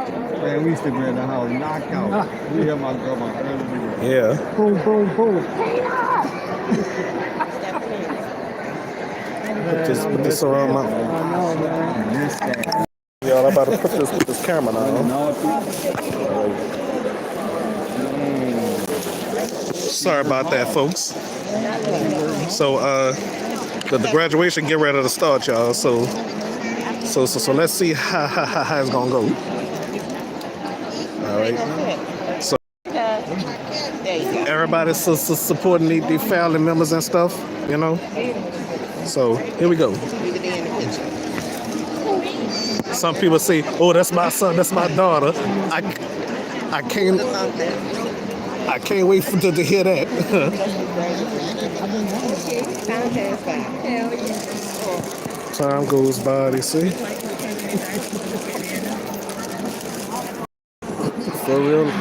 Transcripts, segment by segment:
Man, we used to be in the house, knockout. We hear my grandma early. Yeah. Boom, boom, boom. Put this around my. I know, man. I miss that. Y'all, I'm about to put this camera on. Sorry about that, folks. So, the graduation get ready to start, y'all. So let's see how it's gonna go. All right. So everybody's supporting the family members and stuff, you know. So here we go. Some people say, "Oh, that's my son, that's my daughter." I can't wait to hear that. Time goes by, they say. For real.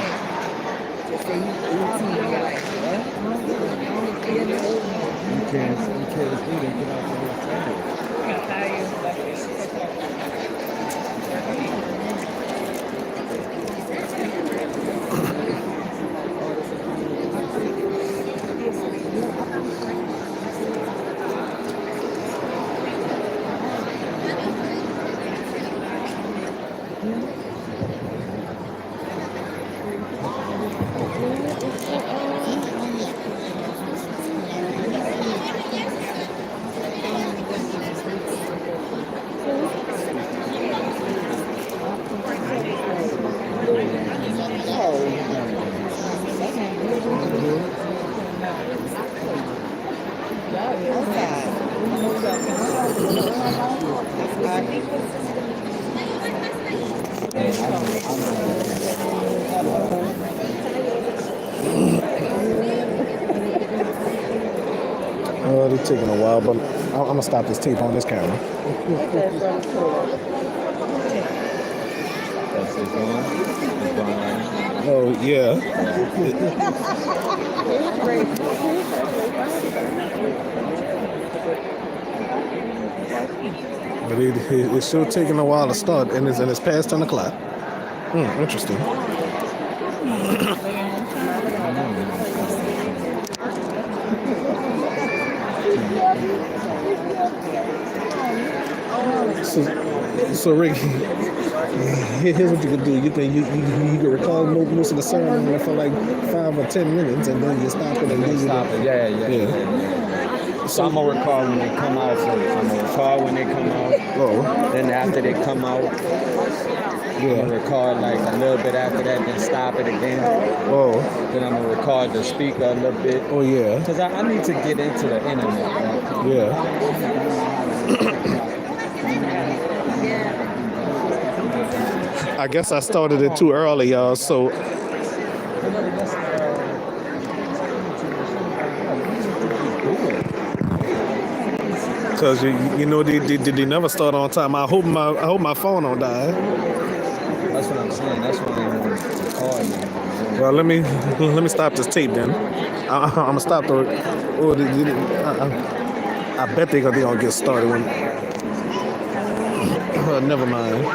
It's taking a while, but I'm gonna stop this tape on this camera. Oh yeah. But it's still taking a while to start, and it's past 10 o'clock. Interesting. So Rick, here's what you can do. You can record most of the ceremony for like 5 or 10 minutes, and then you stop it and then you stop it. Yeah. So I'm gonna record when they come out first. I'm gonna record when they come out. Oh. Then after they come out, I'm gonna record like a little bit after that, then stop it again. Oh. Then I'm gonna record the speaker a little bit. Oh yeah. Because I need to get into the internet. Right? Yeah. I guess I started it too early, y'all. So. Cause you know they never start on time. I hope my phone don't die. That's what I'm saying. That's what I'm recording. Well, let me stop this tape then. I'm gonna stop the. Oh, I bet they gonna get started when. Never mind.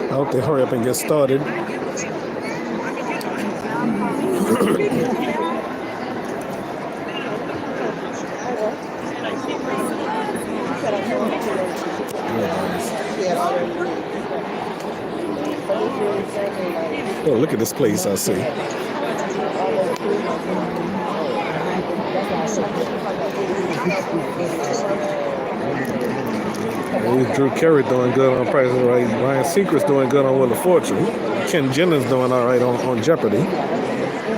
I hope they hurry up and get started. Oh, look at this place I see. Drew Carey doing good on Price is Right. Ryan Seacrest's doing good on Wheel of Fortune. Ken Jennings doing all right on Jeopardy.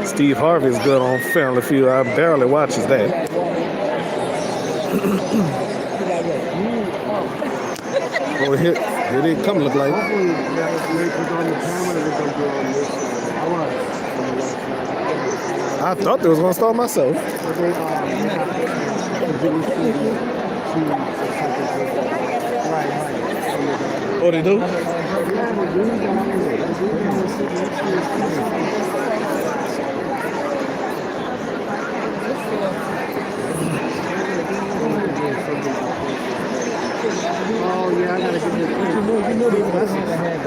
Steve Harvey's good on Family Feud. I barely watches that. Oh, here they come, look like. I thought they was gonna start myself. Oh, they do? Oh yeah, I gotta get this. You know the message I had.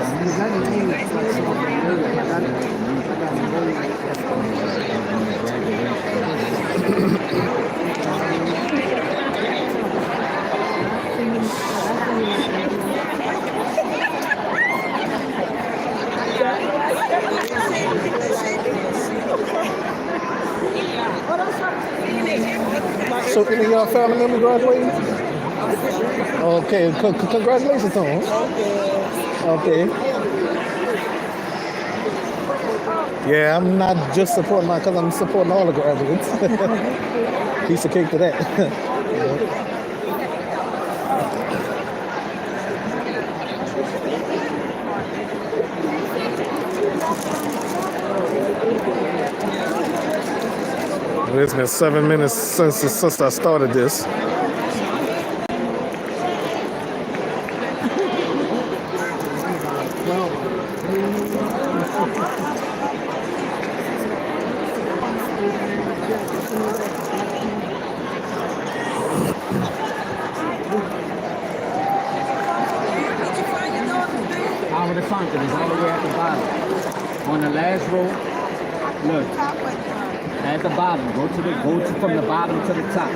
So any of y'all family members graduating? Okay, congratulations to them. Okay. Yeah, I'm not just supporting mine because I'm supporting all the graduates. Piece of cake to that. It's been 7 minutes since I started this. Our the fountain is all the way at the bottom. On the last row, look. At the bottom. Go from the bottom to the top.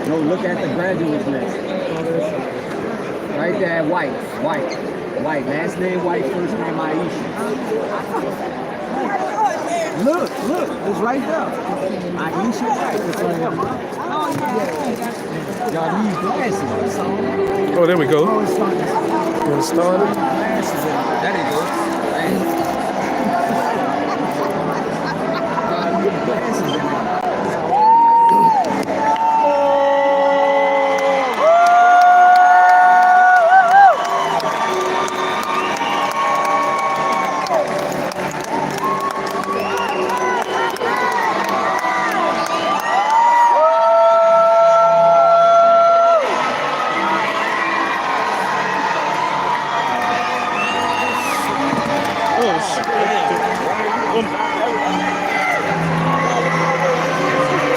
No, look at the graduate list. Right there, White. Last name White, first name Aisha. Look, it's right there. Aisha White, it's right there. Y'all need glasses. Oh, there we go. Get it started. There you go.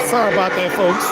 Sorry about that, folks.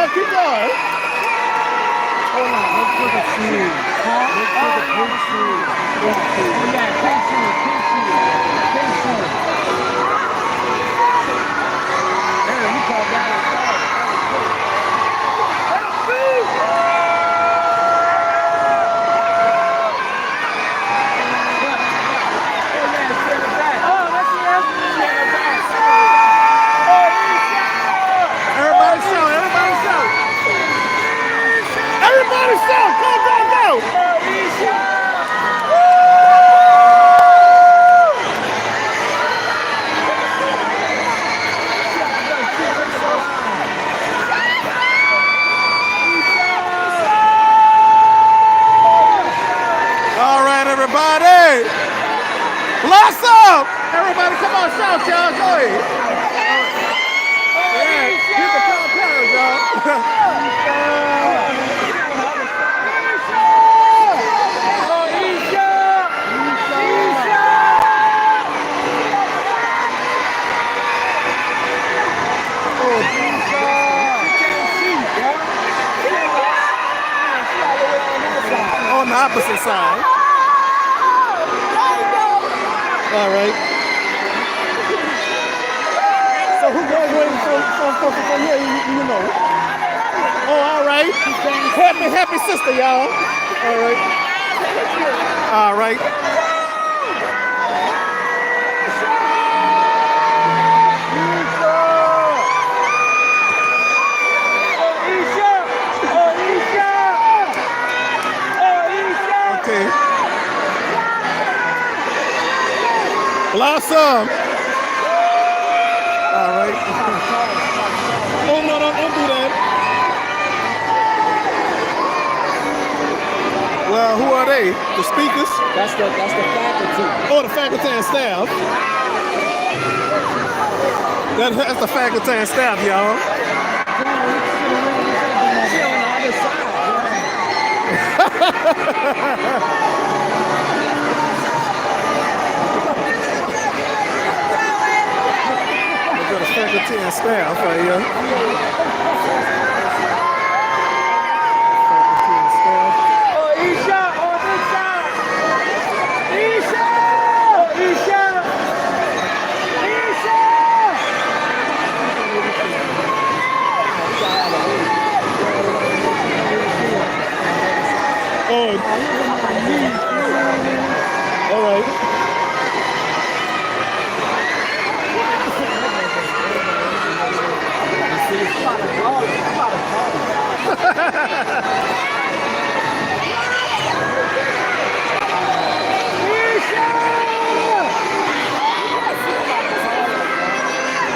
ahead, keep going. Hold on, look for the shoe. Look for the pink shoe. Yeah, pink shoe, pink shoe, pink shoe. There, you called that one. Everybody shout, everybody shout. Everybody shout, go, go, go. All right, everybody. Blossom. Everybody, come on, shout, y'all. Go ahead. Yeah, keep the compounds, y'all. On the opposite side. All right. So who graduated from here? You know. Oh, all right. Happy sister, y'all. All right. All right. Okay. Blossom. All right. Oh, no, don't do that. Well, who are they? The speakers? That's the faculty. Oh, the faculty and staff. That's the faculty and staff, y'all. She on the other side. Look at the faculty and staff right here. Faculty and staff. Oh, Isha, on this side. Isha! Isha! Isha! Oh. All right.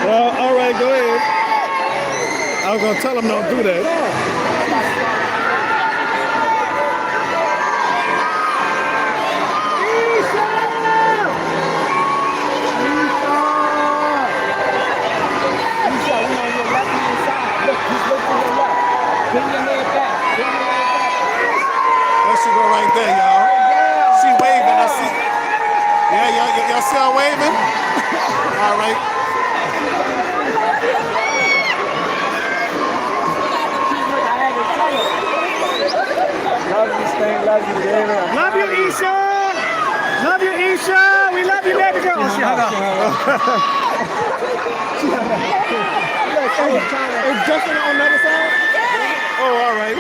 Well, all right, go ahead. I was gonna tell them don't do that. There she go right there, y'all. She waving, I see. Yeah, y'all see her waving? All right. Love you, Isha. Love you, Isha. We love you, baby girl. Is Justin on the other side? Oh, all right.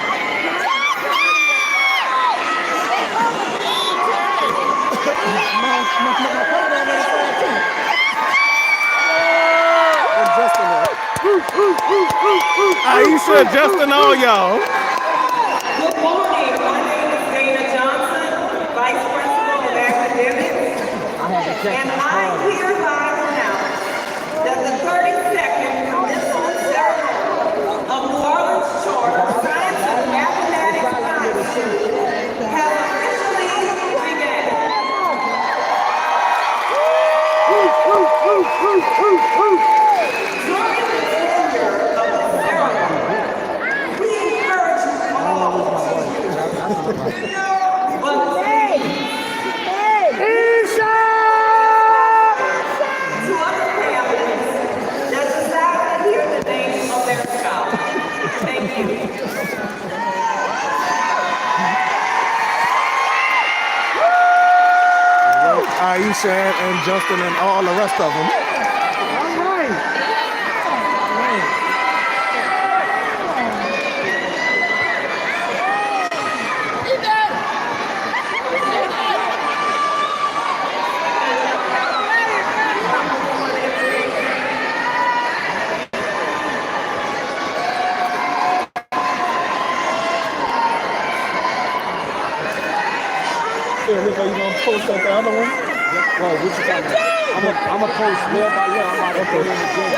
Justin there. Aisha, Justin, all y'all. Good morning. My name is Dana Johnson, Vice Principal of Academics, and I hereby announce that the 32nd commencement ceremony of New Orleans Charter Science and Mathematics Institute has officially begun. During the tenure of the ceremony, we encourage you all but to other families that Keisha and Justin and all the rest of them. Yeah, look, are you gonna post up the other one? Well, what you talking about? I'm a post little by little. I'm about to put in the gym.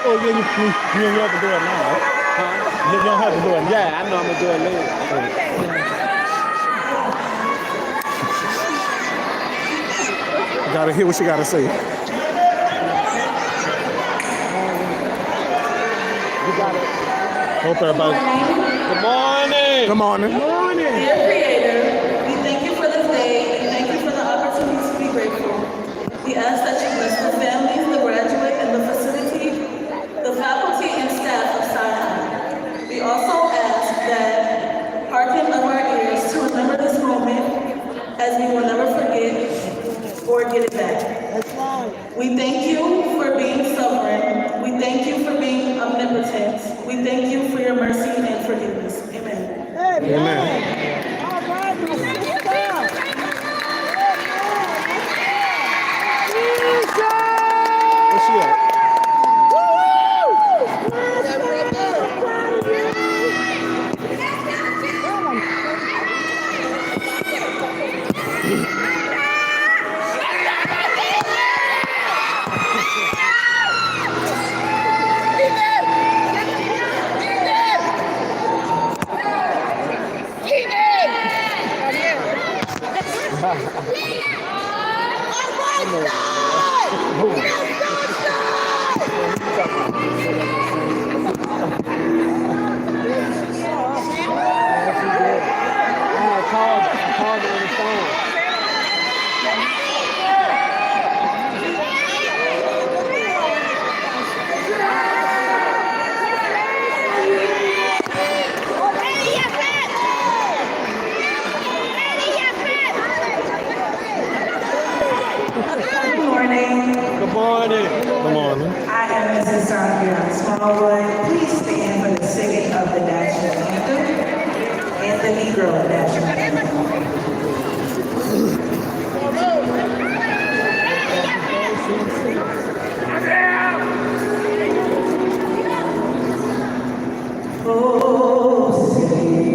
Oh, yeah, you don't have to do it now. Huh? You don't have to do it now. Yeah, I know I'm gonna do it later. Gotta hear what you gotta say. You got it. Hope everybody. Good morning. Good morning. Dear Creator, we thank you for this day and thank you for the opportunity to be grateful. We ask that you bless the families, the graduate, and the facility, the faculty and staff of Sinai. We also ask that hearken of our ears to remember this moment as we will never forget or get it back. We thank you for being sovereign. We thank you for being omnipotent. We thank you for your mercy and forgiveness. Amen. Amen. What's she at? I called her on the phone. Good morning. Good morning. Good morning. I am Mrs. Sonia Smallwood. Please stand for the singing of the national anthem and the Negro national anthem. Oh, say,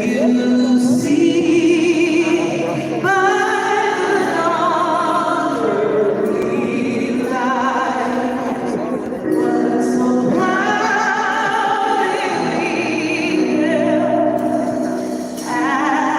can you see by the dawn's early light what so proudly hailed as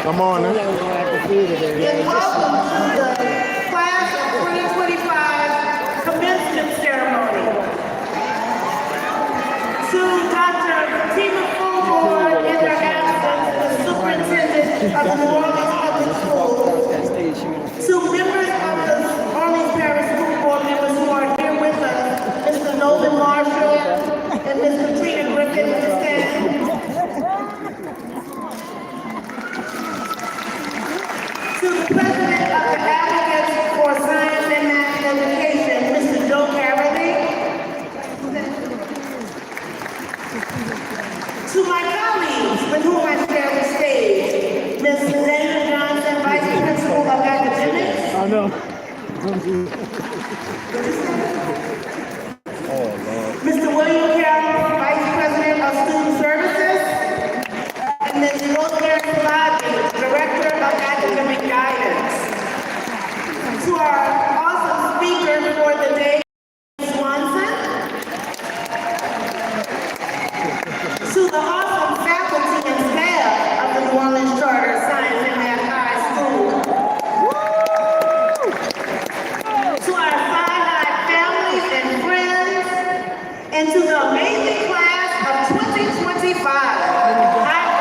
Come on, And welcome to the class of 2025 commencement ceremony. To Dr. Tina Fulmore, in her absence, the superintendent of the New Orleans Public Schools. To members of the Orleans Parish School Board members who are here with us, Mr. Nolan Marshall and Ms. Katrina Griffin, Ms. Stanton. To the president of the Advocates for Science and Math Education, Mr. Joe Carradine. To my colleagues with whom I share the stage, Ms. Dana Johnson, Vice Principal of Academics. Oh no. Mr. William Carroll, Vice President of Student Services, and Ms. Rosemary Salabi, Director of Academic Guidance. To our awesome speaker for the day, Swanson. To the awesome faculty and staff of the New Orleans Charter Science and Math High School. To our Sci-High families and friends, and to the amazing class of 2025, I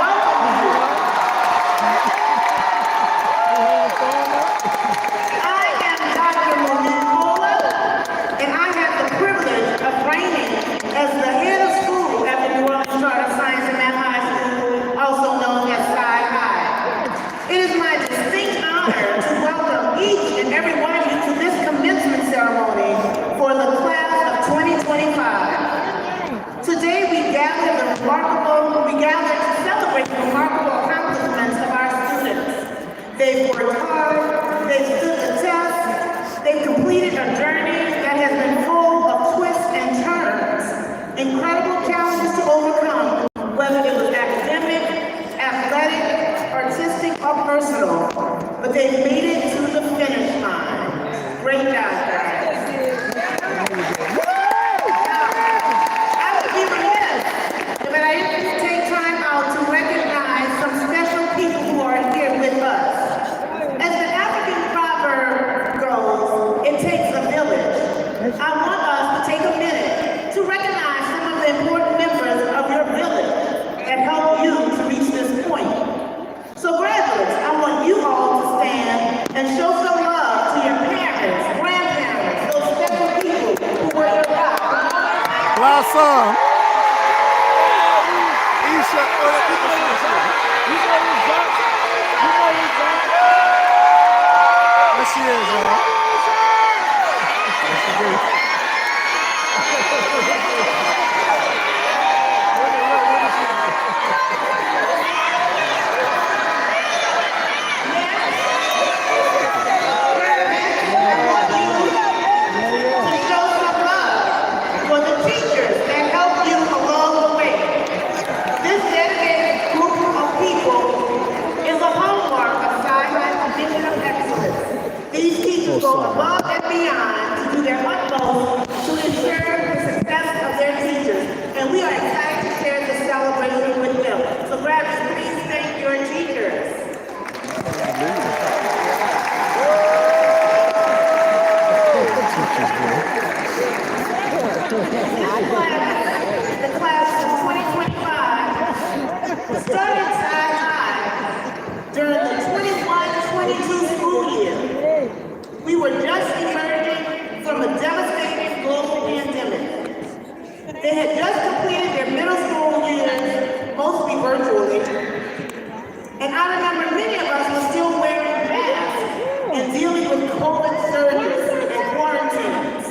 welcome you. I am Dr. Monique Mola, and I have the privilege of reigning as the head of school at the New Orleans Charter Science and Math High School, also known as Sci-High. It is my distinct honor to welcome each and every one of you to this commencement ceremony for the class of 2025. Today we gather to celebrate the remarkable accomplishments of our students. They've worked hard, they've stood the test, they've completed a journey that has been full of twists and turns, incredible challenges to overcome, whether it was academic, athletic, artistic, or personal, but they've made it to the finish line. Great job, guys. I would be remiss if I didn't take time out to recognize some special people who are here with us. As the African proverb goes, it takes a village. I want us to take a minute to recognize some of the important members of your village that helped you to reach this point. So graduates, I want you all to stand and show some love to your parents, grandparents, those special people who were your rock. Blossom. Isha. There she is, y'all. To show some love for the teachers that helped you along the way. This dedicated group of people is a hallmark of Sci-High's mission of excellence. These teachers go above and beyond to do their utmost to ensure the success of their teachers, and we are excited to share this celebration with them. So graduates, please thank your teachers. The class of 2025 started Sci-High during the 21-22 school year. We were just emerging from a devastating global pandemic. They had just completed their middle school years, mostly virtually. And I remember many of us were still wearing masks and dealing with COVID surges and quarantines.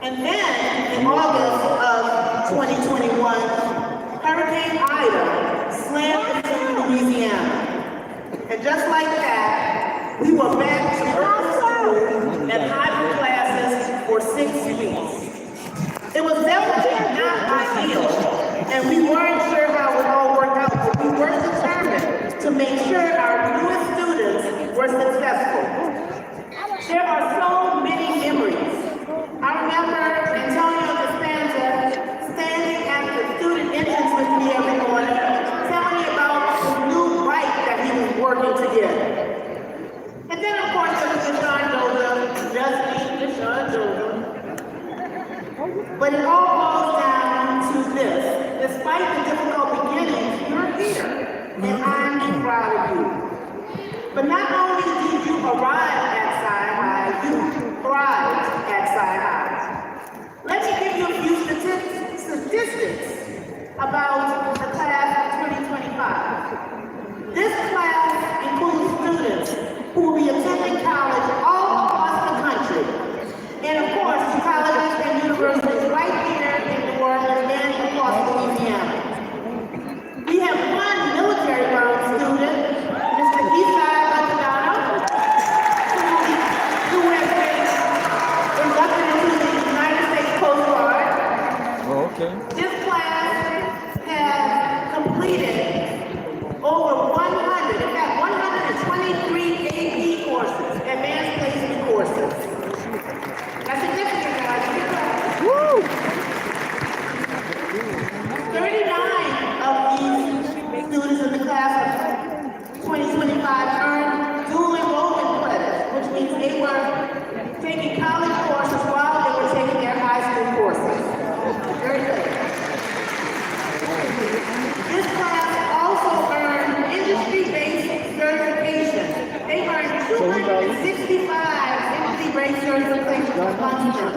And then, in August of 2021, Hurricane Ida slammed into Louisiana. And just like that, we were back to virtual school and hybrid classes for 6 weeks. It was definitely not ideal, and we weren't sure how it would all work out, but we were determined to make sure our newest students were successful. There are so many memories. I remember Antonio Dispenza standing at the student entrance with me every morning, telling me about the new bike that he was working and I'm proud of you. But not only did you arrive at Sci-High, you thrived at Sci-High. Let me give you a few statistics about the class of 2025. This class includes students who will be attending college all across the country. And of course, the colleges and universities right here in New Orleans and across Louisiana. We have one military-bound student, Mr. Isai Matadano, who has been inducted into the United States Coast Guard. Oh, okay. This class has completed over 100, in fact, 123 AP courses, advanced placement courses. That's significant, guys. Woo! 39 of these students in the class of 2025 earned dual enrollment credits, which means they were taking college courses while they were taking their high school courses. Very good. This class also earned industry-based certification. They earned 265 industry-based certifications amongst them.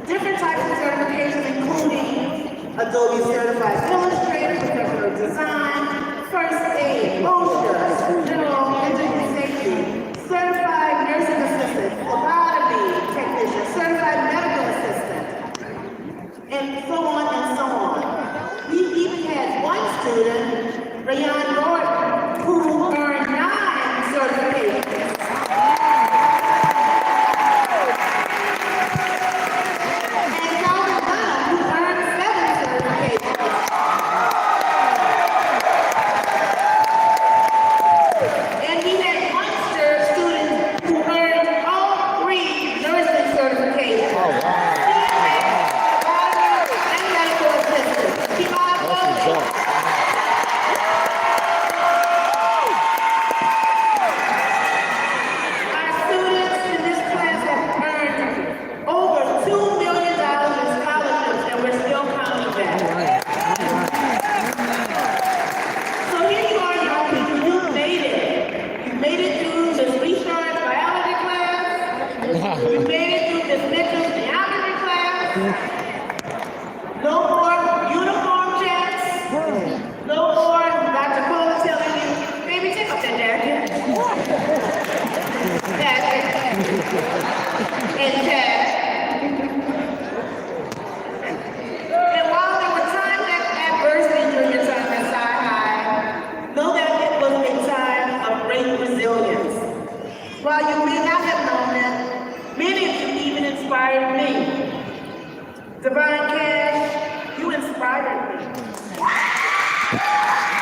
Different types of certifications, including Adobe Certified Illustrator, Professional Design, First Aid, OSHA, General Engineering Safety, Certified Nursing Assistant, Phlebotomy Technician, Certified Medical Assistant, and so on and so on. We even had one student, Rayon Gordon, who earned 9 certifications. And Calvin Dunn, who earned 7 certifications. And we had one student who earned all 3 nursing certifications. Oh, wow. And medical assistant. Keep on going. Our students in this class have earned over $2 million in scholarships, and we're still counting that. So here you are, young people. You made it. You made it through this research biology class. You made it through this Mitchell's geometry class. No more uniform checks. No more Dr. Cole telling you, baby, take off that jacket. Jacket. And tag. And while there were times that adversity during your time at Sci-High, know that it was a time of great resilience. While you may not have known that, many of you even inspired me. Divine Cash, you inspired me.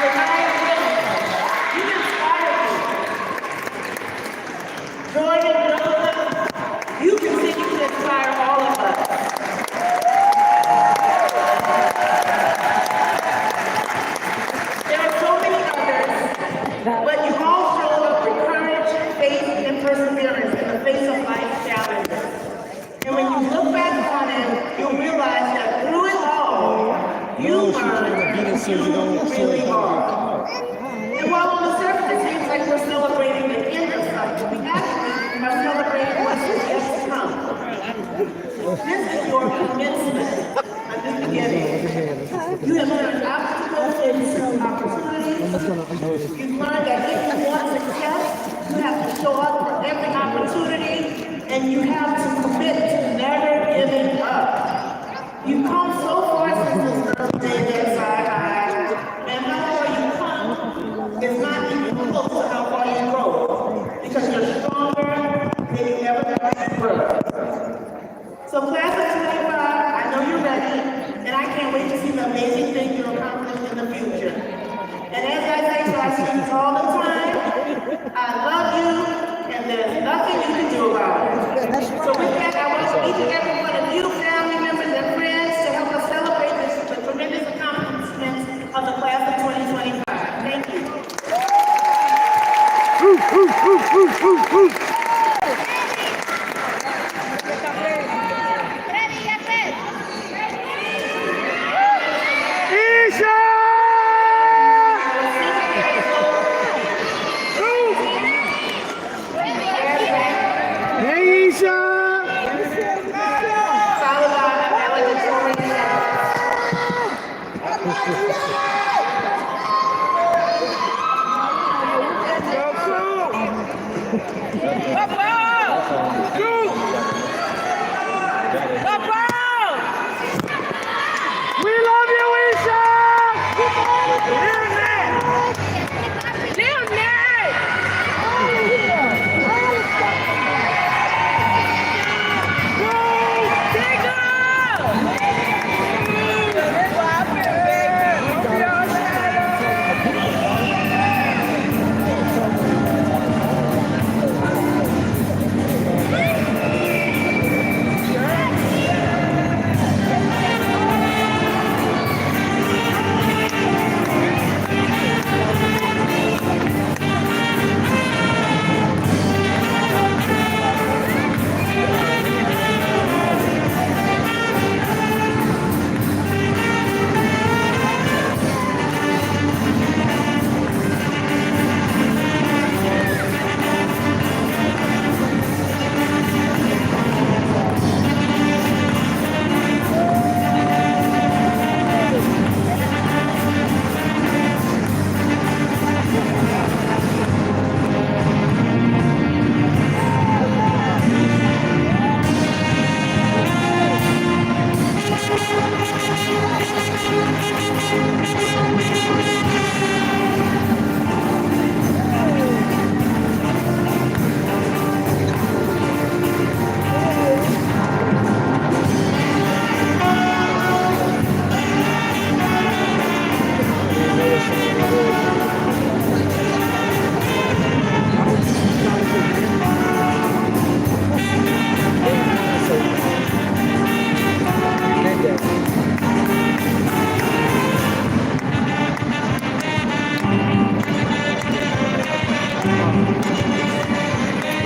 Divine Willis, you inspired me. Jordan Rosa, you continue to inspire all of us. There are so many others, but you all showed up with courage, faith, and perseverance in the face of life's challenges. And when you look back on it, you'll realize that through it all, you learned who you really are. And while on the surface it seems like we're celebrating the end of something, we actually are celebrating what's yet to come. This is your commencement of the beginning. You have learned obstacles into opportunities. You've learned that if you want success, you have to show up for every opportunity, and you have to commit to never giving up. You've come so far since the first day at Sci-High, and how far you come is not even close to how far you go, because you're stronger than you ever have before. So class of 25, I know you're ready, and I can't wait to see the amazing things you'll accomplish in the future. And as I say to our students all the time, I love you, and there's nothing you can do about it. So with that, I welcome each and every one of you, family members and friends, to help us celebrate the tremendous accomplishments of the class of 2025. Thank you. Isha! We love you, Isha!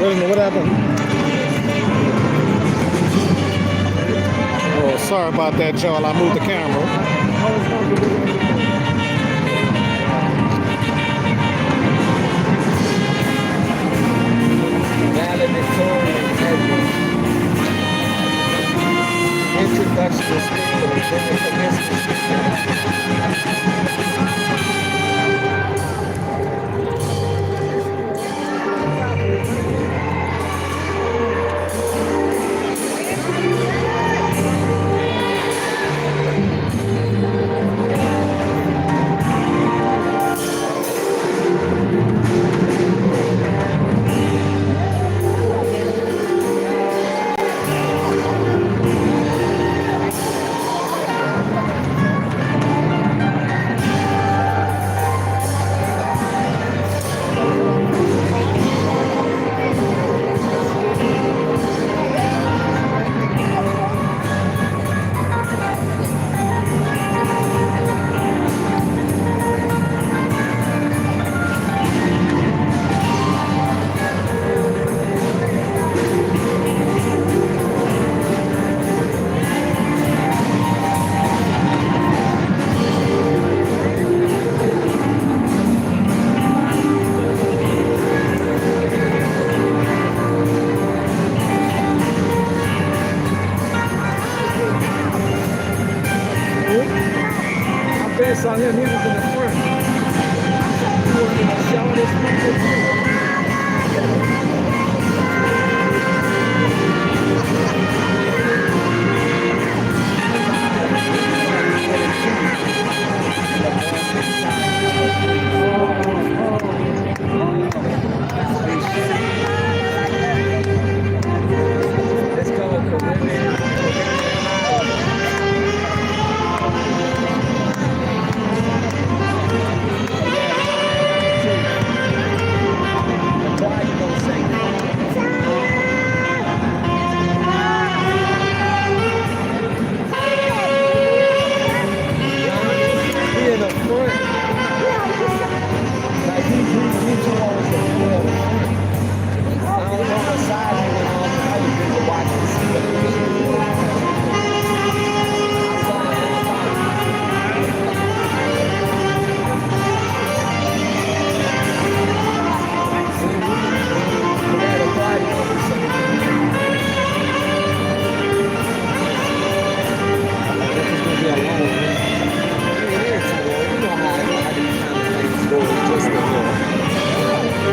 Wait a minute, what happened? Oh, sorry about that, y'all. I moved the camera. Valedictorian introduction to speakers, then the commencement.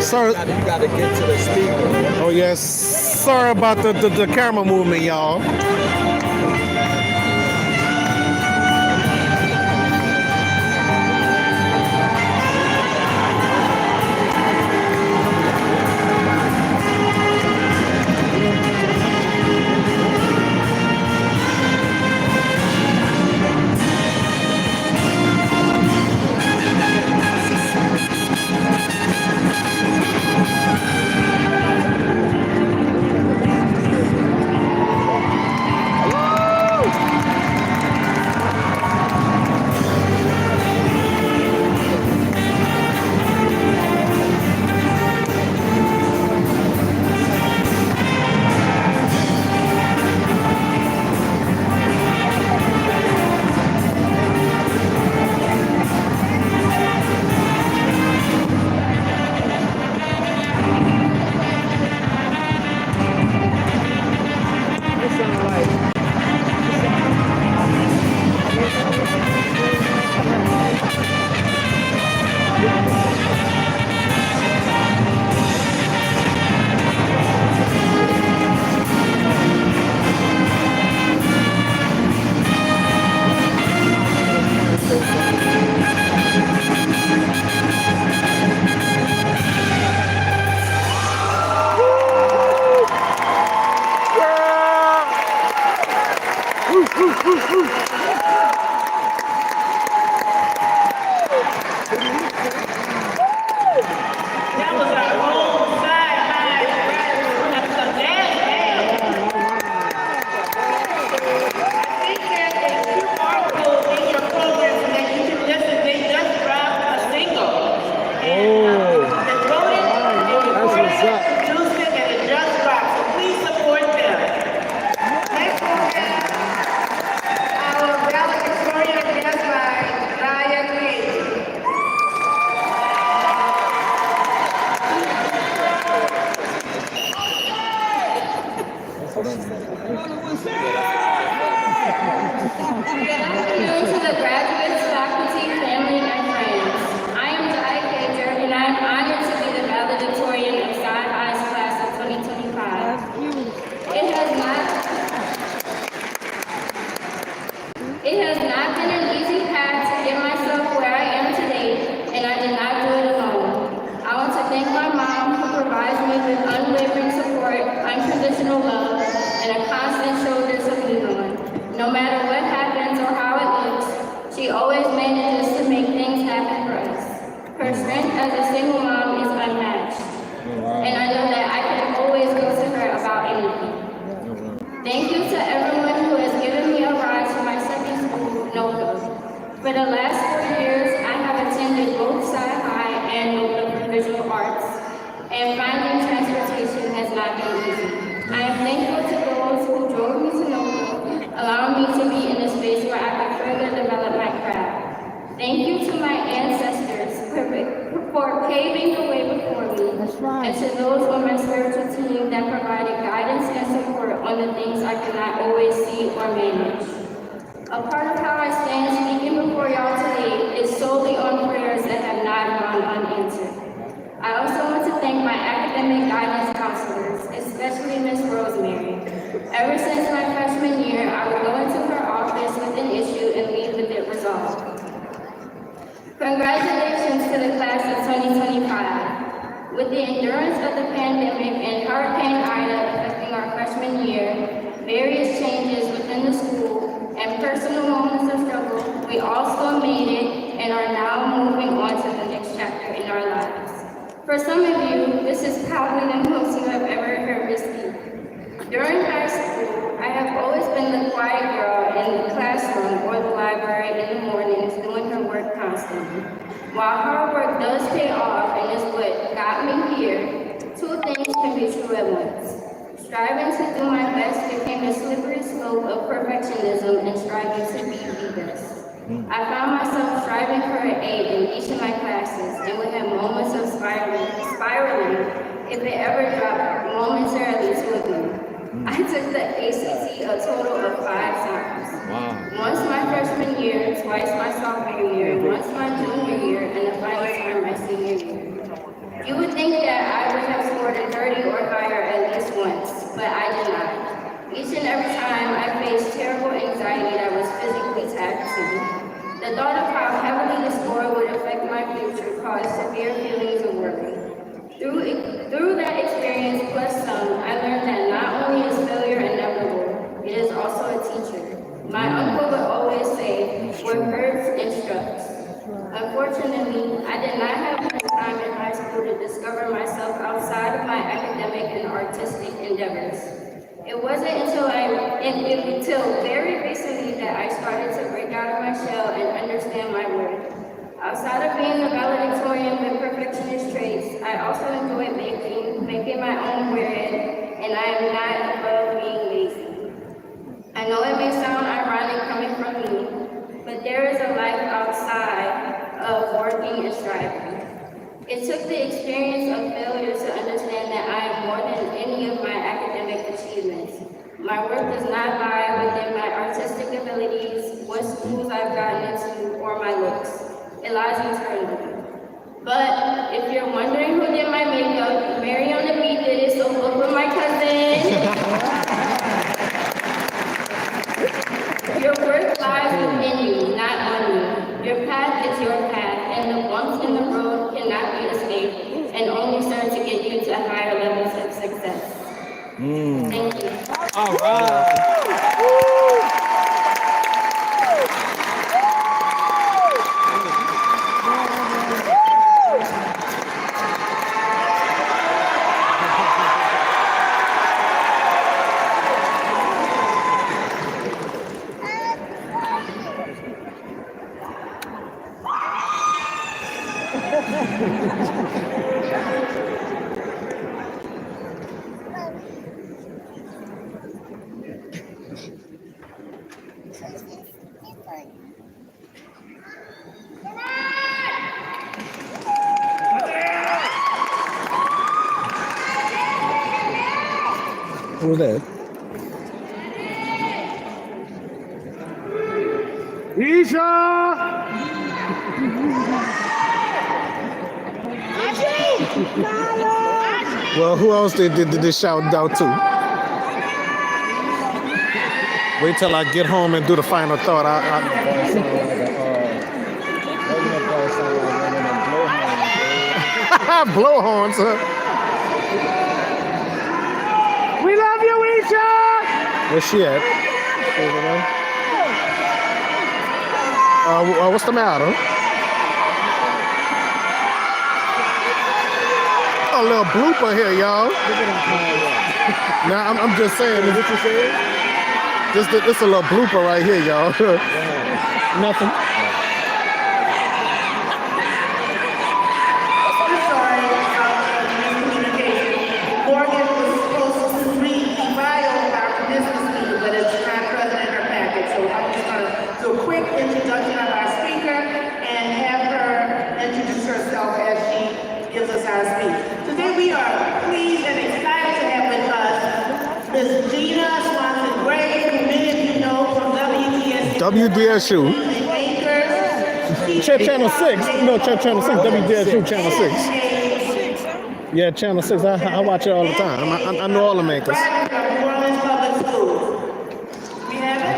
Sorry. You gotta get to the speaker. Oh yes. Sorry about the camera movement, y'all. You would think that but I denied. Each and every time I faced terrible anxiety that was physically taxing. The thought of how heavily this war would affect my future caused severe feelings of worry. Through that experience plus some, I learned that not only is failure inevitable, it is also a teacher. My uncle would always say, "What hurts instructs." Unfortunately, I did not have much time in high school to discover myself outside of my academic and artistic endeavors. It wasn't until very recently that I started to break out of my shell and understand my worth. Outside of being a valedictorian with perfectionist traits, I also enjoy making my own bread, and I am not above being lazy. I know it may sound ironic coming from me, but there is a life outside of working and striving. It took the experience of failure to understand that I am more than any of my academic achievements. My work does not lie within my artistic abilities, what schools I've gotten into, or my looks. It lies internally. But if you're wondering who did my makeup, Mary on the Beat did it, so look with my cousin. Your work lies within you, not on you. Your path is your path, and the bumps in the road cannot be escaped, and only serve to get you to higher levels of success. Thank you. All right. Who was that? Well, who else did this shout out to? Wait till I get home and do the final thought. Blow horns, huh? We love you, Isha! Where's she at? What's the matter? A little blooper here, y'all. Now I'm just saying. Is what you said? This a little blooper right here, y'all. Nothing. Morgan was supposed to read the bio about the business meeting, but it's not present in her package. So I'm just going to do a quick introduction of our speaker and have her introduce herself as she gives us our speech. Today we are pleased and excited to have with us Ms. Gina Swanson-Gray, who many of you know from WDSU. Channel 6. No, Channel 6. WDSU Channel 6. Yeah, Channel 6. I watch it all the time. I know all the makers.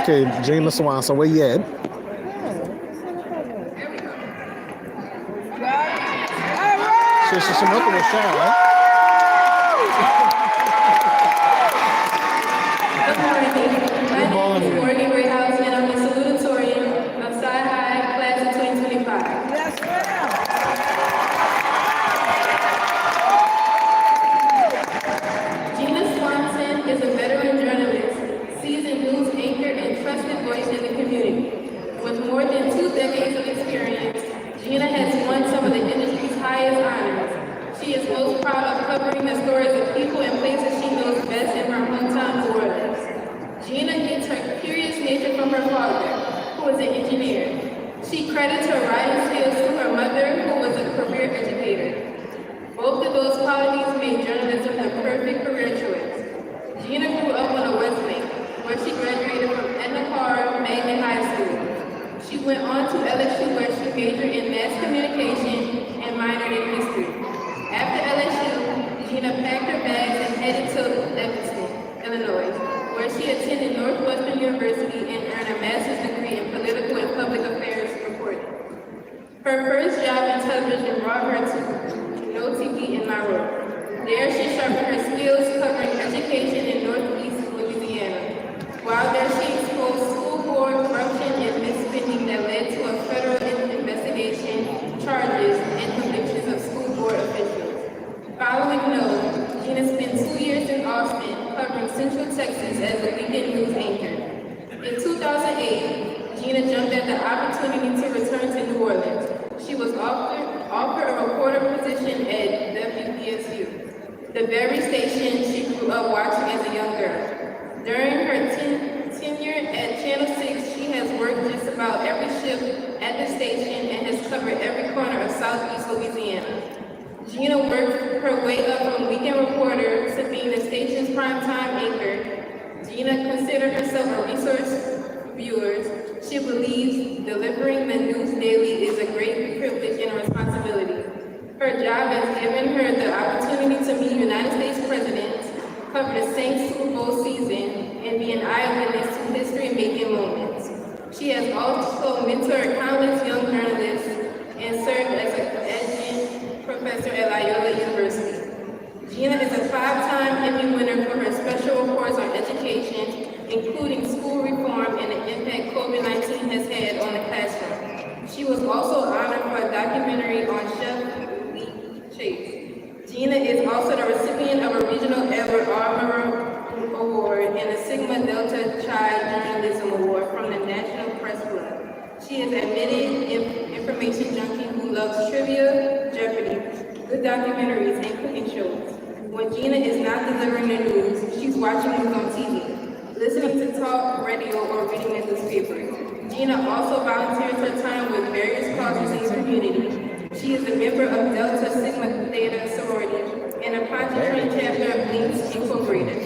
Okay, Gina Swanson, where you at? She's looking at Sharon. Good morning. My name is Morgan Grayhouse, and I'm the salutatorian of Sci High Class of 2025. Yes, ma'am. Gina Swanson is a veteran journalist, seasoned news anchor, and trusted voice in the community. With more than 2 decades of experience, Gina has won some of the industry's highest honors. She is most proud of covering the stories of people and places she knows best in her hometown, New Orleans. Gina gets her curious nature from her father, who is an engineer. She credits her writing skills to her mother, who was a career educator. Both of those qualities made journalism the perfect career choice. Gina grew up on the West Bank, where she graduated from Edna Carr Magnet High School. She went on to LSU, where she majored in mass communication and minored in history. After LSU, Gina packed her bags and headed to Evanston, she attended Northwestern University and earned a master's degree in political and public affairs reporting. Her first job in television brought her to No TV in Monroe. There she sharpened her skills covering education in Northeast Louisiana. While there she exposed school board corruption and misspending that led to a federal investigation, charges, and convictions of school board officials. Following No, Gina spent 2 years in Austin covering Central Texas as a weekend news anchor. In 2008, Gina jumped at the opportunity to return to New Orleans. She was offered a reporter position at WPSU, the very station she grew up watching as a young girl. During her tenure at Channel 6, she has worked just about every shift at the station and has covered every corner of Southeast Louisiana. Gina worked her way up from weekend reporter to being the station's primetime anchor. Gina considered herself a resource for viewers. She believes delivering the news daily is a great privilege and responsibility. Her job has given her the opportunity to meet United States presidents, cover the Saints Super Bowl season, and be an eyewitness to history-making moments. She has also mentored countless young journalists and served as an adjunct professor at Loyola University. Gina is a 5-time Emmy winner for her special reports on education, including school reform and the impact COVID-19 has had on the classroom. She was also honored for a documentary on Chef Chase. Gina is also the recipient of a Regional Edward R. Murrow Award and a Sigma Delta Chi Journalism Award from the National Press Club. She is an admitted information junkie who loves trivia, Jeopardy, good documentaries, and cooking shows. When Gina is not delivering the news, she's watching news on TV, listening to talk radio, or reading a newspaper. Gina also volunteers her time with various causes in the community. She is a member of Delta Sigma Theta sorority and a Pontchartrain chapter of Links Incorporated.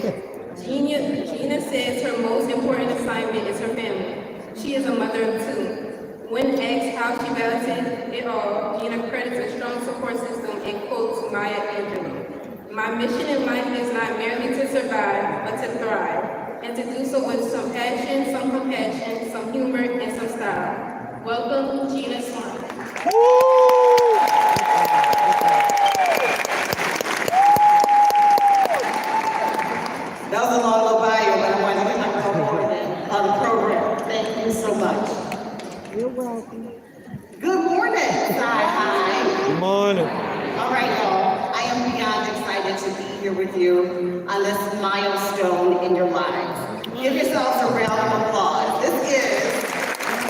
Gina says her most important assignment is her family. She is a mother of 2. When asked how she balances it all, Gina credits a strong support system and quotes Maya Angelou. My mission in life is not merely to survive, but to thrive, and to do so with some passion, some compassion, some humor, and some style. Welcome, Gina Swan. That was a long little bio, but I wanted to get my program on the program. Thank you so much. You're welcome. Good morning, Sci-Hi. Good morning. All right, y'all. I am beyond excited to be here with you on this milestone in your lives. Give yourselves a round of applause. This is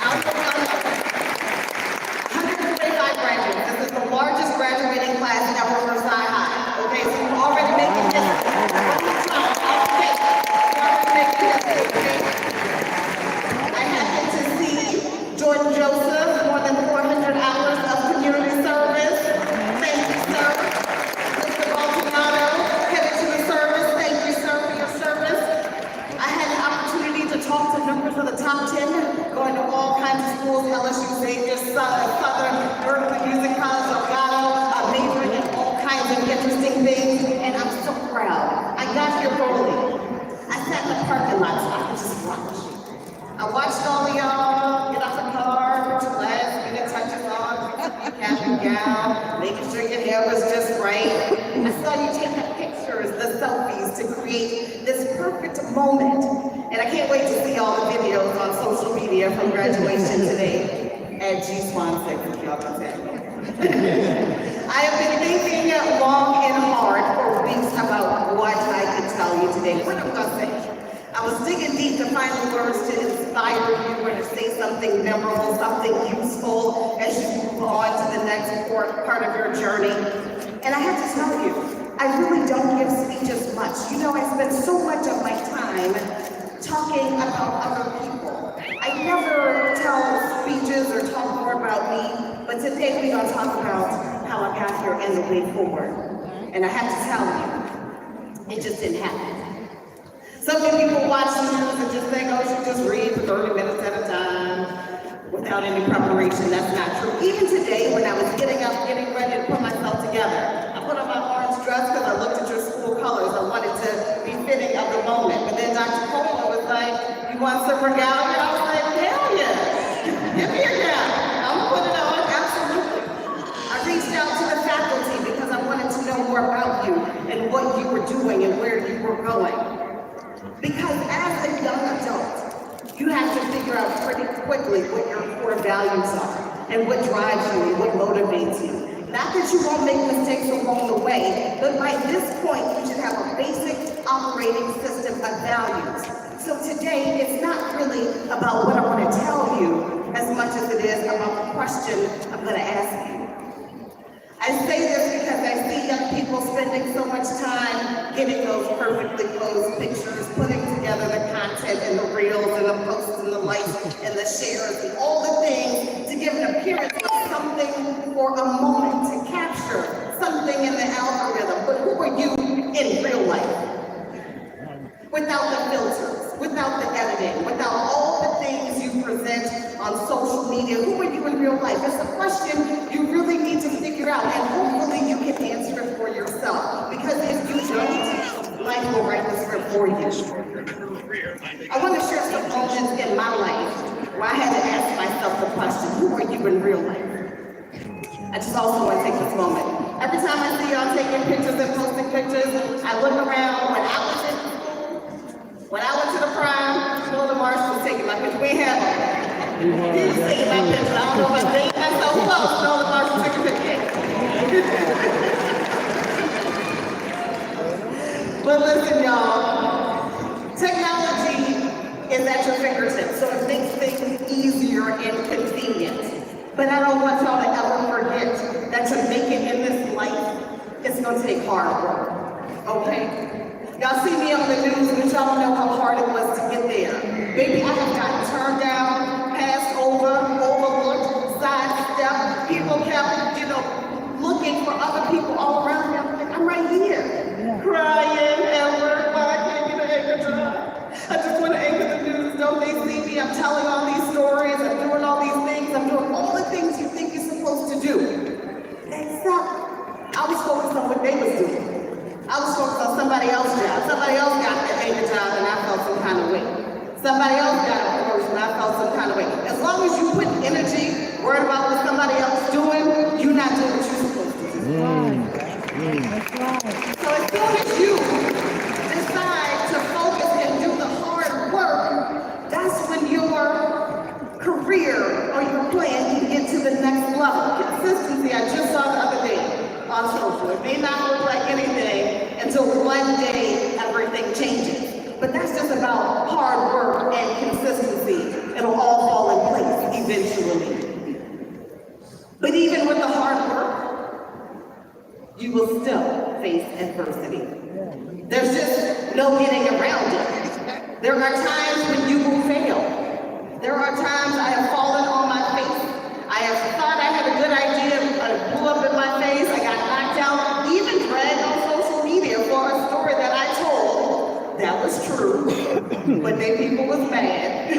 Alpha 145 graduates. This is the largest graduating class ever for Sci-Hi. Okay, so you're already making history. I happened to see Jordan Joseph, more than 400 hours of community service. Thank you, sir. Mr. Baltinato, headed to the service. Thank you, sir, for your service. I had an opportunity to talk to members of the top 10, going to all kinds of schools, LSU, Xavier, Southern, Berkeley Music College, Elgato, majoring in all kinds of interesting things, and I'm so proud. I got here early. I sat in the parking lot so I could just watch. I watched all of y'all get off the car, put your last minute touches on, cap and gown, making sure your hair was just right. I saw you take the pictures, the selfies to create this perfect moment. And I can't wait to see all the videos on social media from graduation today at G-Swan6, if y'all can say. I have been thinking long and hard for weeks about what I could tell you today. What am I gonna say? I was digging deep to find the words to inspire you or to say something memorable, something useful as you move on to the next part of your journey. And I have to tell you, I really don't give speeches much. You know, I spend so much of my time talking about other people. I never tell speeches or talk more about me, but today we're gonna talk about how I got here and the way forward. And I have to tell you, it just didn't happen. So many people watch the news and just think, oh, she just read for 30 minutes at a time without any preparation. That's not true. Even today, when I was getting up, getting ready to put myself together, I put on my orange dress because I looked at your school colors. I wanted to be fitting of the moment. But then Dr. Coleman was like, you want some regalia? I was like, hell yeah. Give me a gown. I'm gonna put it on, absolutely. I reached out to the faculty because I wanted to know more about you and what you were doing and where you were going. Because as a young adult, you have to figure out pretty quickly what your core values are and what drives you and what motivates you. Not that you won't make mistakes along the way, but by this point, you should have a basic operating system of values. So today, it's not really about what I want to tell you as much as it is about the question I'm going to ask you. I say this because I see young people spending so much time getting those perfectly posed pictures, putting together the content and the reels and the posts and the likes and the shares and all the things to give an appearance of something for a moment, to capture something in the algorithm. But who are you in real life? Without the filters, without the editing, without all the things you present on social media, who are you in real life? It's a question you really need to figure out, and hopefully you can answer it for yourself. Because if you don't, life will write the script for you. I want to share some moments in my life where I had to ask myself the question, who are you in real life? I just also want to take this moment. Every time I see y'all taking pictures and posting pictures, I look around. When I went to the prom, Lola Marsh was taking my picture. We had her. He was taking my picture. I don't know if I dated myself. Who else? Lola Marsh was taking pictures. But listen, y'all. Technology is at your fingertips, so it makes things easier and convenient. But I don't want y'all to ever forget that to make it in this life, it's going to take hard work. Okay? Y'all see me on the news, but y'all don't know how hard it was to get there. Baby, I have gotten turned down, passed over, overlooked, sidestepped. People kept, looking for other people all around me. I'm like, I'm right here, crying at work. Why I can't get an anchor job? I just want to anchor the news. Don't they see me? I'm telling all these stories. I'm doing all these things. I'm doing all the things you think you're supposed to do. Except I was focused on what they was doing. I was focused on somebody else's job. Somebody else got the anchor job and I felt some kind of way. Somebody else got a promotion and I felt some kind of way. As long as you put energy, worried about what somebody else is doing, you're not doing what you're supposed to do. That's right. So as soon as you decide to focus and do the hard work, that's when your career or your plan can get to the next level. Consistency, I just saw the other day on social. It may not look like anything until one day everything changes. But that's just about hard work and consistency. It'll all fall in place eventually. But even with the hard work, you will still face adversity. There's just no getting around it. There are times when you will fail. There are times I have fallen on my face. I have thought I had a good idea, I blew up in my face, I got knocked out, even dragged on social media for a story that I told that was true, but then people was mad.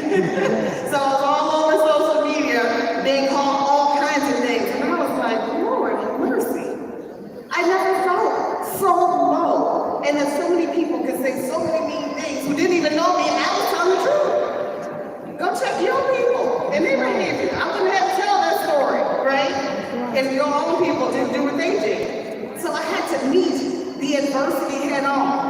So I was all over social media, being called all kinds of things, and I was like, Lord have mercy. I never felt so low, and that so many people could say so many mean things who didn't even know me, and I was telling the truth. Go check your people, and they believe you. I'm gonna have to tell that story, right? If your own people didn't do what they did. So I had to meet the adversity head on.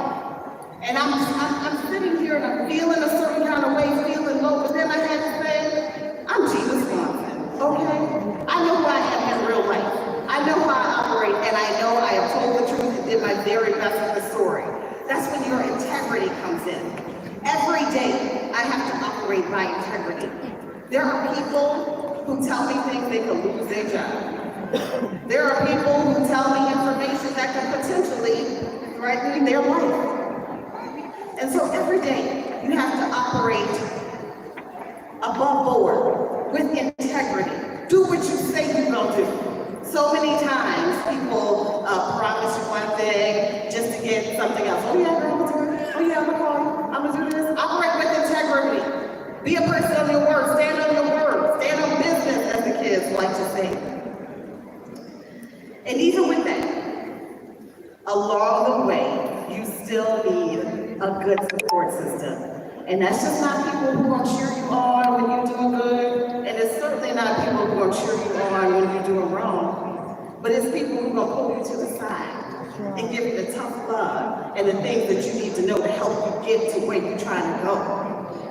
And I'm sitting here and I'm feeling a certain kind of way, feeling low, but then I had to say, I'm Gina Swanson, okay? I know who I am in real life. I know how I operate, and I know I have told the truth and did my very best with the story. That's when your integrity comes in. Every day, I have to operate by integrity. There are people who tell me things they could lose their job. There are people who tell me information that could potentially threaten their life. And so every day, you have to operate above board with integrity. Do what you say you're gonna do. So many times, people promise you one thing just to get something else. Oh yeah, girl, I'm gonna do it. Oh yeah, I'm gonna call you. I'm gonna do this. Operate with integrity. Be a person on your word. Stand on your word. Stand on business, as the kids like to say. And even with that, along the way, you still need a good support system. And that's just not people who are gonna cheer you on when you're doing good, and it's certainly not people who are gonna cheer you on when you're doing wrong, but it's people who are gonna pull you to the side and give you the tough love and the things that you need to know to help you get to where you're trying to go.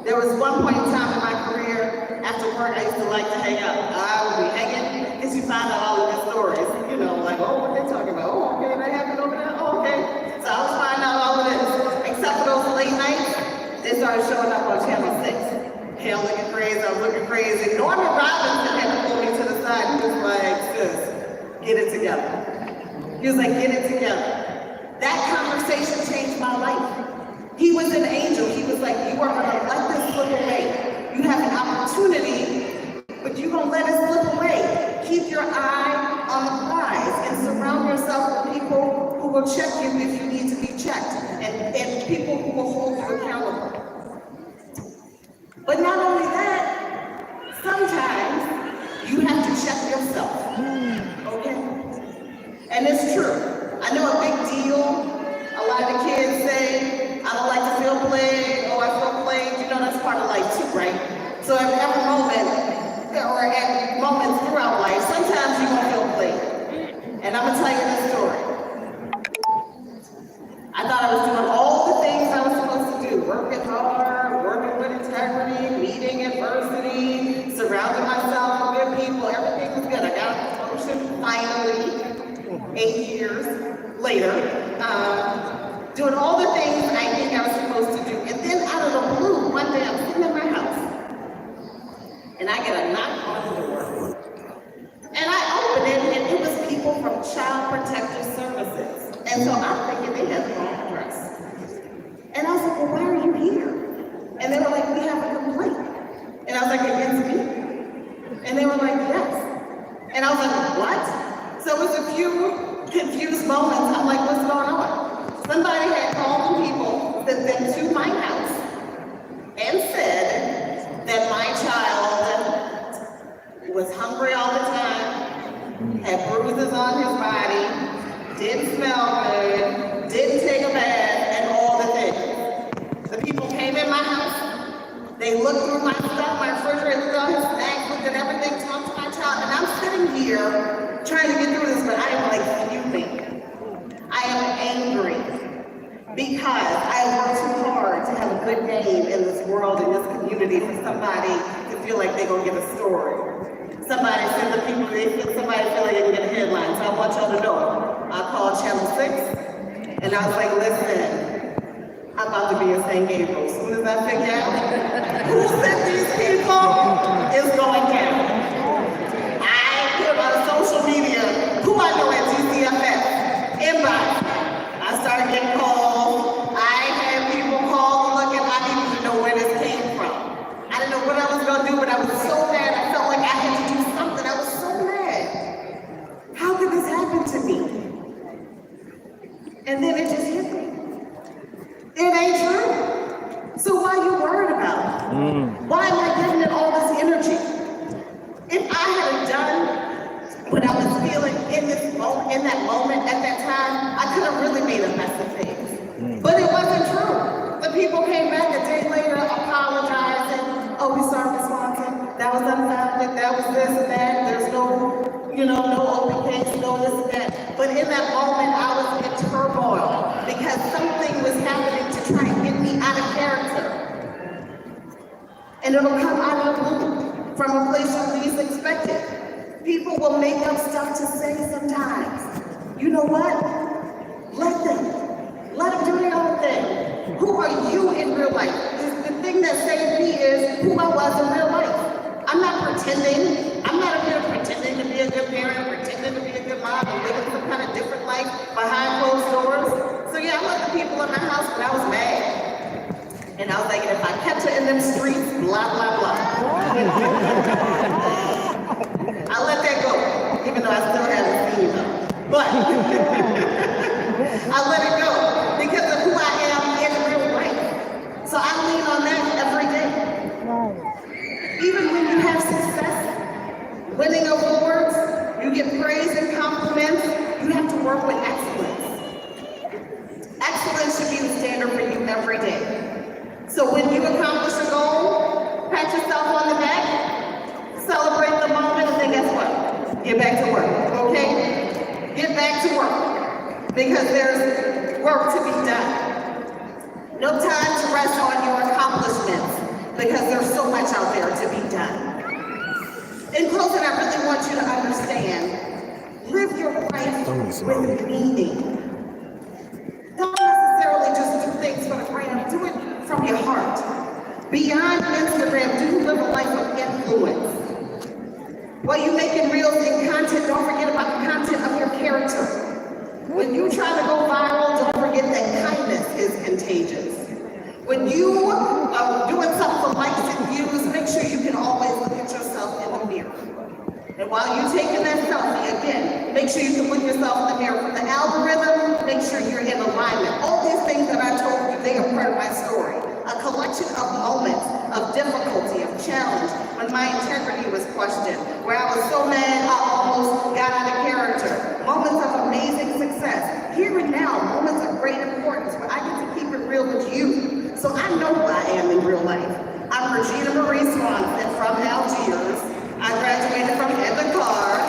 There was one point in time in my career, after work, I used to like to hang out. I would be hanging, because you find out all of the stories, you know, like, oh, what they talking about? Oh, okay, that happened over there, oh, okay. So I was finding out all of this, except for those late nights, they started showing up on Channel 6. Hell, looking crazy, I was looking crazy. Norman Robinson had to pull me to the side. He was like, sis, get it together. He was like, get it together. That conversation changed my life. He was an angel. He was like, you are gonna let this slip away. You have an opportunity, but you're gonna let it slip away. Keep your eye on the prize and surround yourself with people who will check you if you need to be checked, and people who will hold you accountable. But not only that, sometimes you have to check yourself, okay? And it's true. I know a big deal. A lot of the kids say, I don't like to feel played, or I feel played. You know, that's part of life too, right? So at every moment, or at moments throughout life, sometimes you're gonna feel played. And I'm gonna tell you this story. I thought I was doing all the things I was supposed to do, working hard, working with integrity, meeting adversity, surrounding myself with good people, everything was good. I got a promotion finally, 8 years later, doing all the things I think I was supposed to do. And then out of the blue, one day I'm sitting in my house, and I get a knock on the door. And I open it, and it was people from Child Protective Services. And so I'm thinking they had the wrong address. And I was like, well, why are you here? And they were like, we have a complaint. And I was like, against me? And they were like, yes. And I was like, what? So it was a few confused moments. I'm like, what's going on? Somebody had called the people, sent them to my house, and said that my child was hungry all the time, had bruises on his body, didn't smell good, didn't take a bath, and all the things. The people came in my house, they looked through my stuff, my refrigerator, looked at his snacks, looked at everything, talked to my child, and I'm sitting here trying to get through this, but I am like fuming. I am angry because I worked too hard to have a good name in this world, in this community, for somebody to feel like they're gonna get a story. Somebody said the people, somebody feel like they can get a headline, so I want y'all to know. I called Channel 6, and I was like, listen, I'm about to be in St. Gabriel. As soon as I figure out who sent these people, it's going down. I put on social media, who I know at GCFS, inbox. I started getting calls. I had people call and look, and I didn't even know where this came from. I didn't know what I was gonna do, but I was so mad. I felt like I had to do something. I was so mad. How could this happen to me? And then it just hit me. It ain't true. So why are you worried about it? Why am I giving it all this energy? If I had done what I was feeling in that moment, at that time, I could have really made a mess of things. But it wasn't true. The people came back a day later apologizing. Oh, we sorry, Ms. Swanson. That was unfounded. That was this and that. There's no, no open case, no this and that. But in that moment, I was in turmoil because something was happening to try and get me out of character. And it'll come out of the blue, from a place you least expect it. People will make up stuff to say sometimes. You know what? Let them do their own thing. Who are you in real life? The thing that saved me is who I was in real life. I'm not pretending. I'm not up here pretending to be a good parent, pretending to be a good mom, and living some kind of different life behind closed doors. So yeah, I let the people in my house, but I was mad. And I was like, if I kept her in them streets, blah, blah, blah. I let that go, even though I still haven't seen them. But I let it go because of who I am in real life. So I lean on that every day. Even when you have success, winning awards, you get praise and compliments, you have to work with excellence. Excellence should be the standard for you every day. So when you accomplish because there's work to be done. No time to rest on your accomplishments because there's so much out there to be done. In closing, I really want you to understand, live your life with meaning. Don't necessarily just do things for the gram, do it from your heart. Beyond Instagram, do you live a life of influence? While you're making reels and content, don't forget about the content of your character. When you try to go viral, don't forget that kindness is contagious. When you are doing something for likes and views, make sure you can always look at yourself in the mirror. And while you're taking that selfie, again, make sure you can look yourself in the mirror. For the algorithm, make sure you're in alignment. All these things that I told you, they are part of my story. A collection of moments of difficulty, of challenge, when my integrity was questioned, where I was so mad I almost got out of character. Moments of amazing success. Here and now, moments of great importance where I get to keep it real with you. So I know who I am in real life. I'm Regina Marie Swanson from Algiers. I graduated from Ithakar.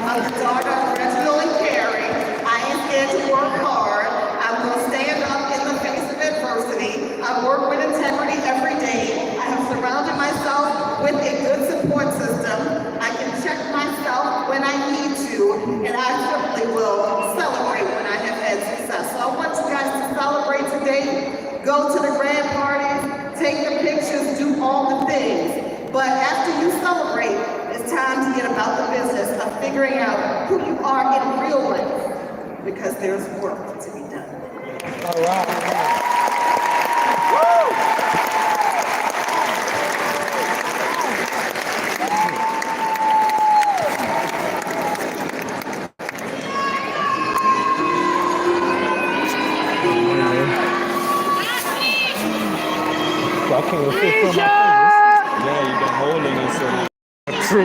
I'm the daughter of Reginald and Carrie. I ain't scared to work hard. I'm going to stand up in the face of adversity. I work with integrity every day. I have surrounded myself with a good support system. I can check myself when I need to, and I certainly will celebrate when I have had success. So I want you guys to celebrate today. Go to the grand parties, take the pictures, do all the things. But after you celebrate, it's time to get about the business of figuring out who you are in real life, because there's work to be done. All right. I can't fit from my fingers. Yeah, you've been holding it so True.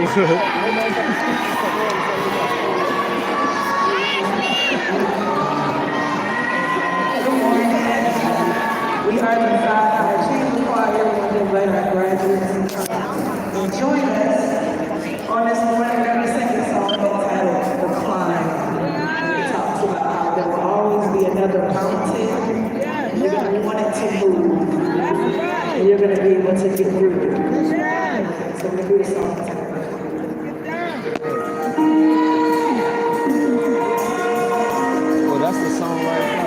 We are inside our Chamber Choir and invite our graduates to come and join us on this morning. We're going to sing a song entitled The Climb. It talks about how there will always be another mountain. You're going to want it to move. And you're going to be able to get through it. So we're going to do the song entitled. well, that's the song right now.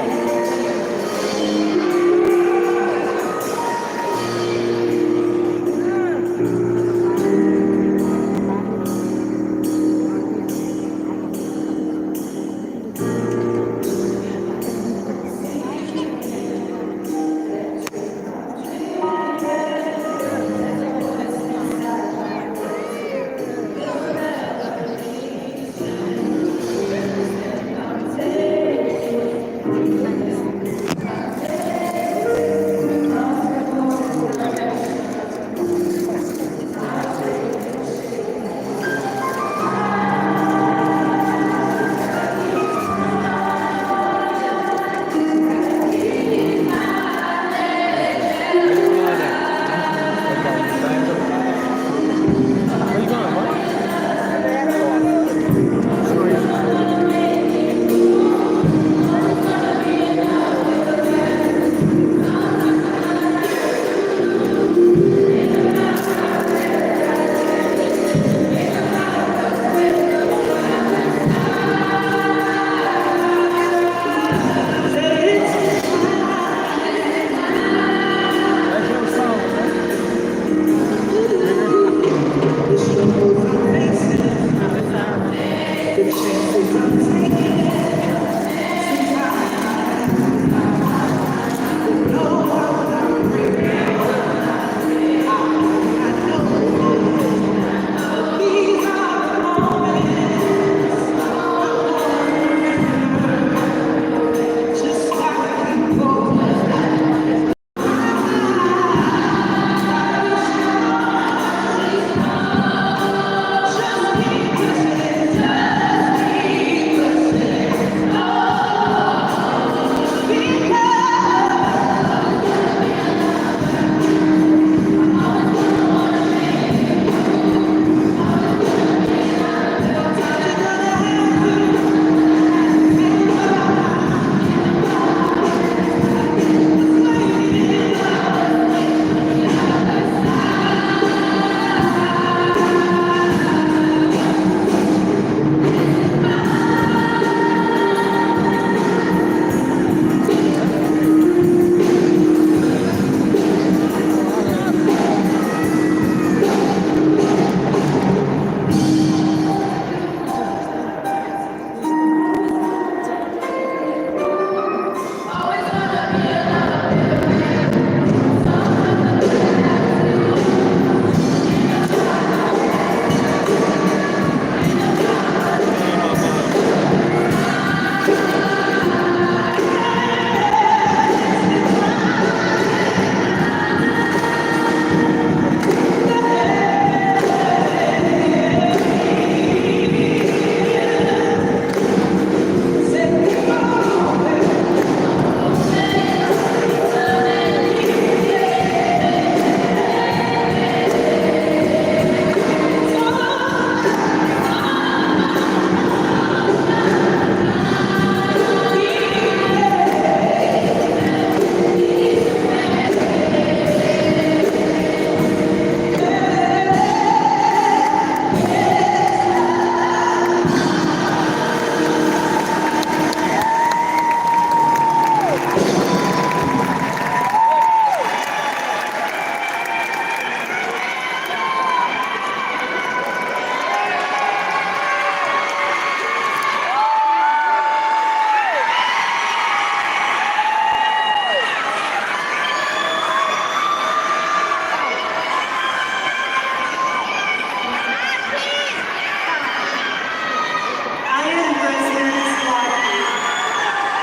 I am Rosemary Swafford,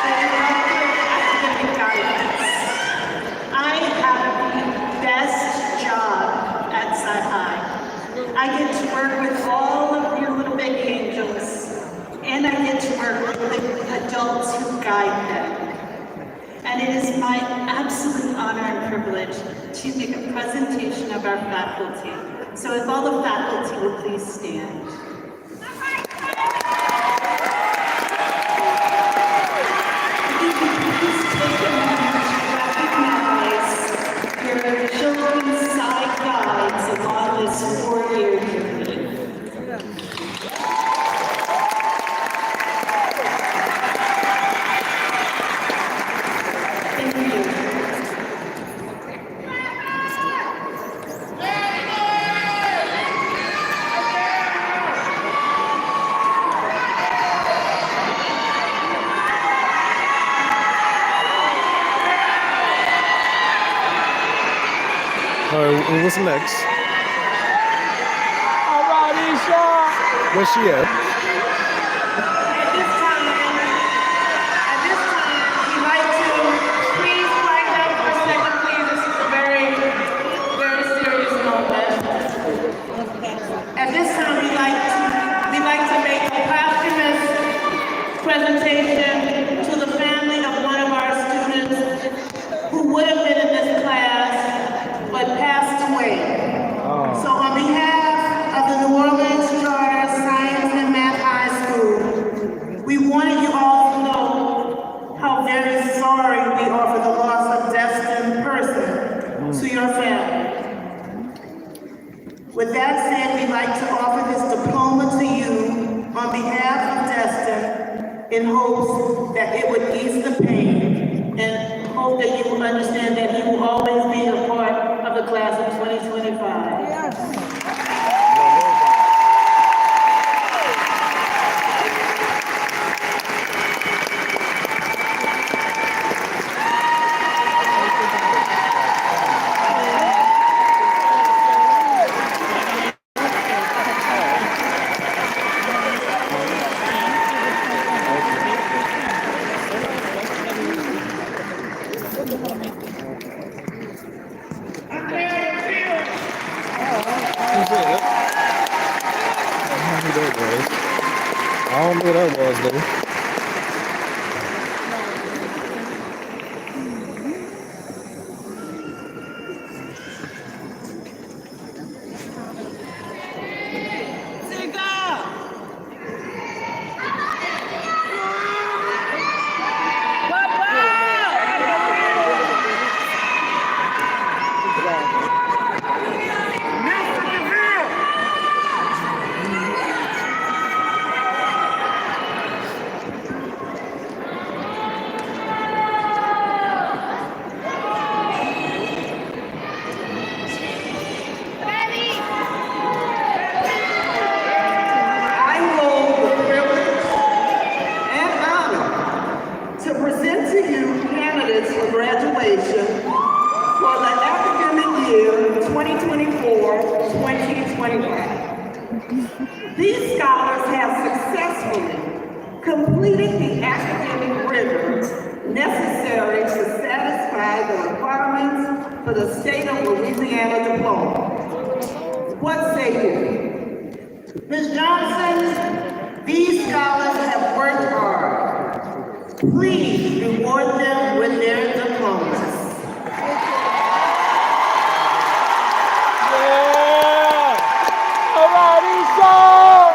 the Director of Academic Guidance. I have the best job at Sci High. I get to work with all of your little baby angels, and I get to work with the adults who guide them. And it is my absolute honor and privilege to make a presentation of our faculty. So if all the faculty will please stand. Please take a moment to recognize your children's side guides along this 4-year journey. Thank you. All right, what's next? All right, Isha. Where's she at? At this time, we'd like to please quiet down for a second, please. This is a very, very serious moment. At this time, we'd like to make a posthumous presentation to the family of one of our students who would have been in this class but passed away. So on behalf of the New Orleans Charter Science and Math High School, we wanted you all to know how very sorry we are for the loss of destined person to your family. With that said, we'd like to offer this diploma to you on behalf of Destin in hopes that it would ease the pain and hope that you will understand that he will always be a part of the class of 2025. I don't know what that was though. to you candidates for graduation for the academic year 2024-2025. These scholars have successfully completed the academic rigor necessary to satisfy the requirements for the state of Louisiana diploma. What say you? Ms. Johnson, these scholars have worked hard. Please reward them with their diplomas. All right, Esau!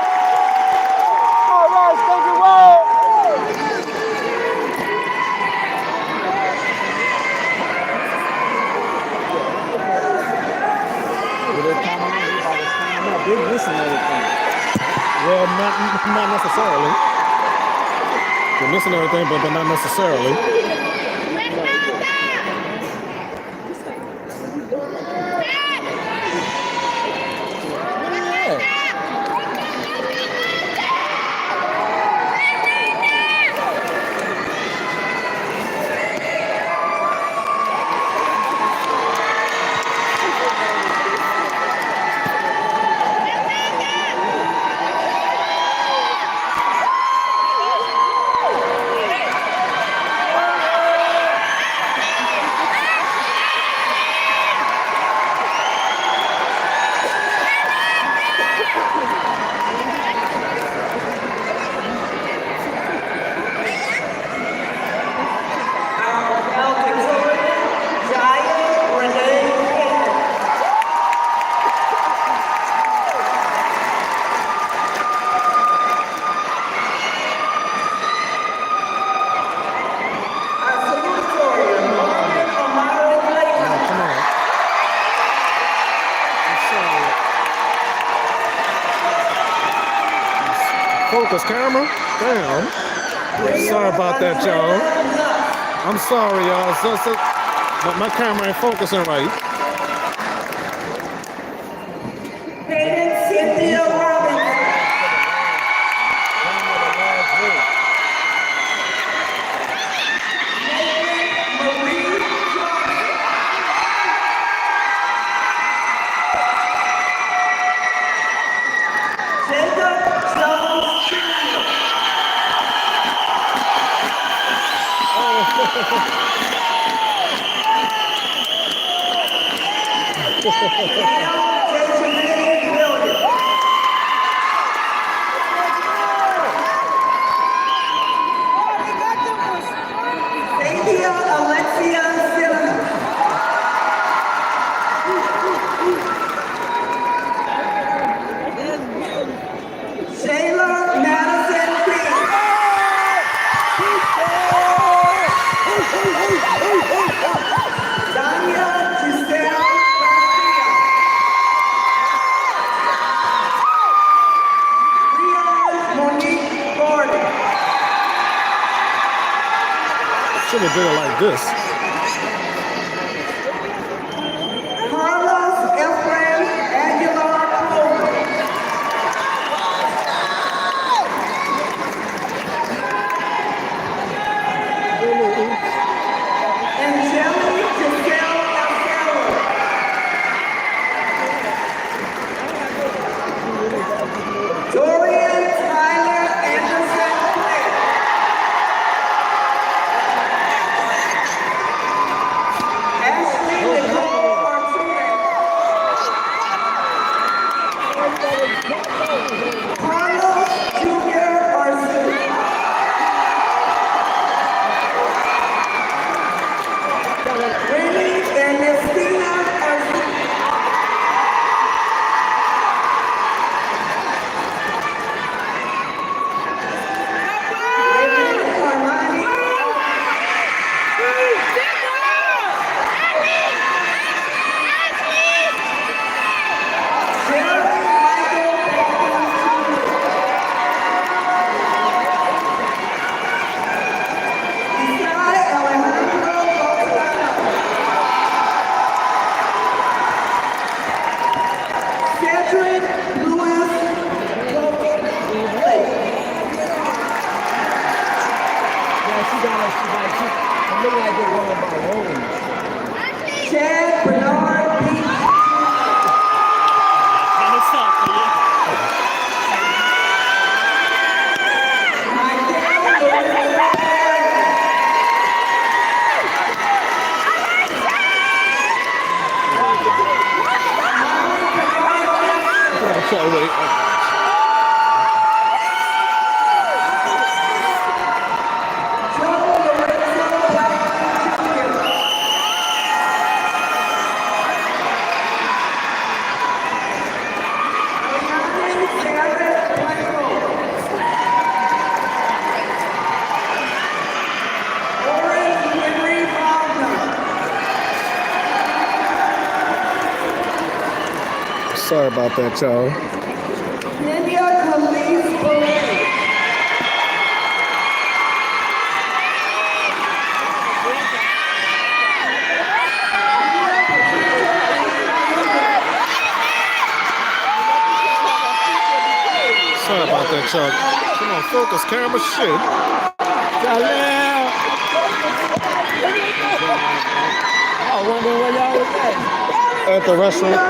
All right, take it away! They're missing everything. Well, not necessarily. They're missing everything, but not necessarily. Focus camera? Damn. Sorry about that, y'all. I'm sorry, y'all. But my camera ain't focusing right. Hayden Cynthia Robinson. Marie Jacob Jones Jr. Cynthia Alexia Cinnamon. Shayla Madison King. Danya Giselle Garcia. Breon Monique Gordon. Should have did it like this. Carlos Ephraim Aguilar Clover. Angelique Giselle Alcaro. Dorian Tyler Anderson Clay. Ashley Nicole Arturo. Carlos Jr. Arzu. look like they're going by road. Chad Bernard Beach. So wait. Sorry about that, y'all. India Khalif Bourré. Sorry about that, y'all. Come on, focus, camera, shit. I wonder where y'all was at. At the restaurant.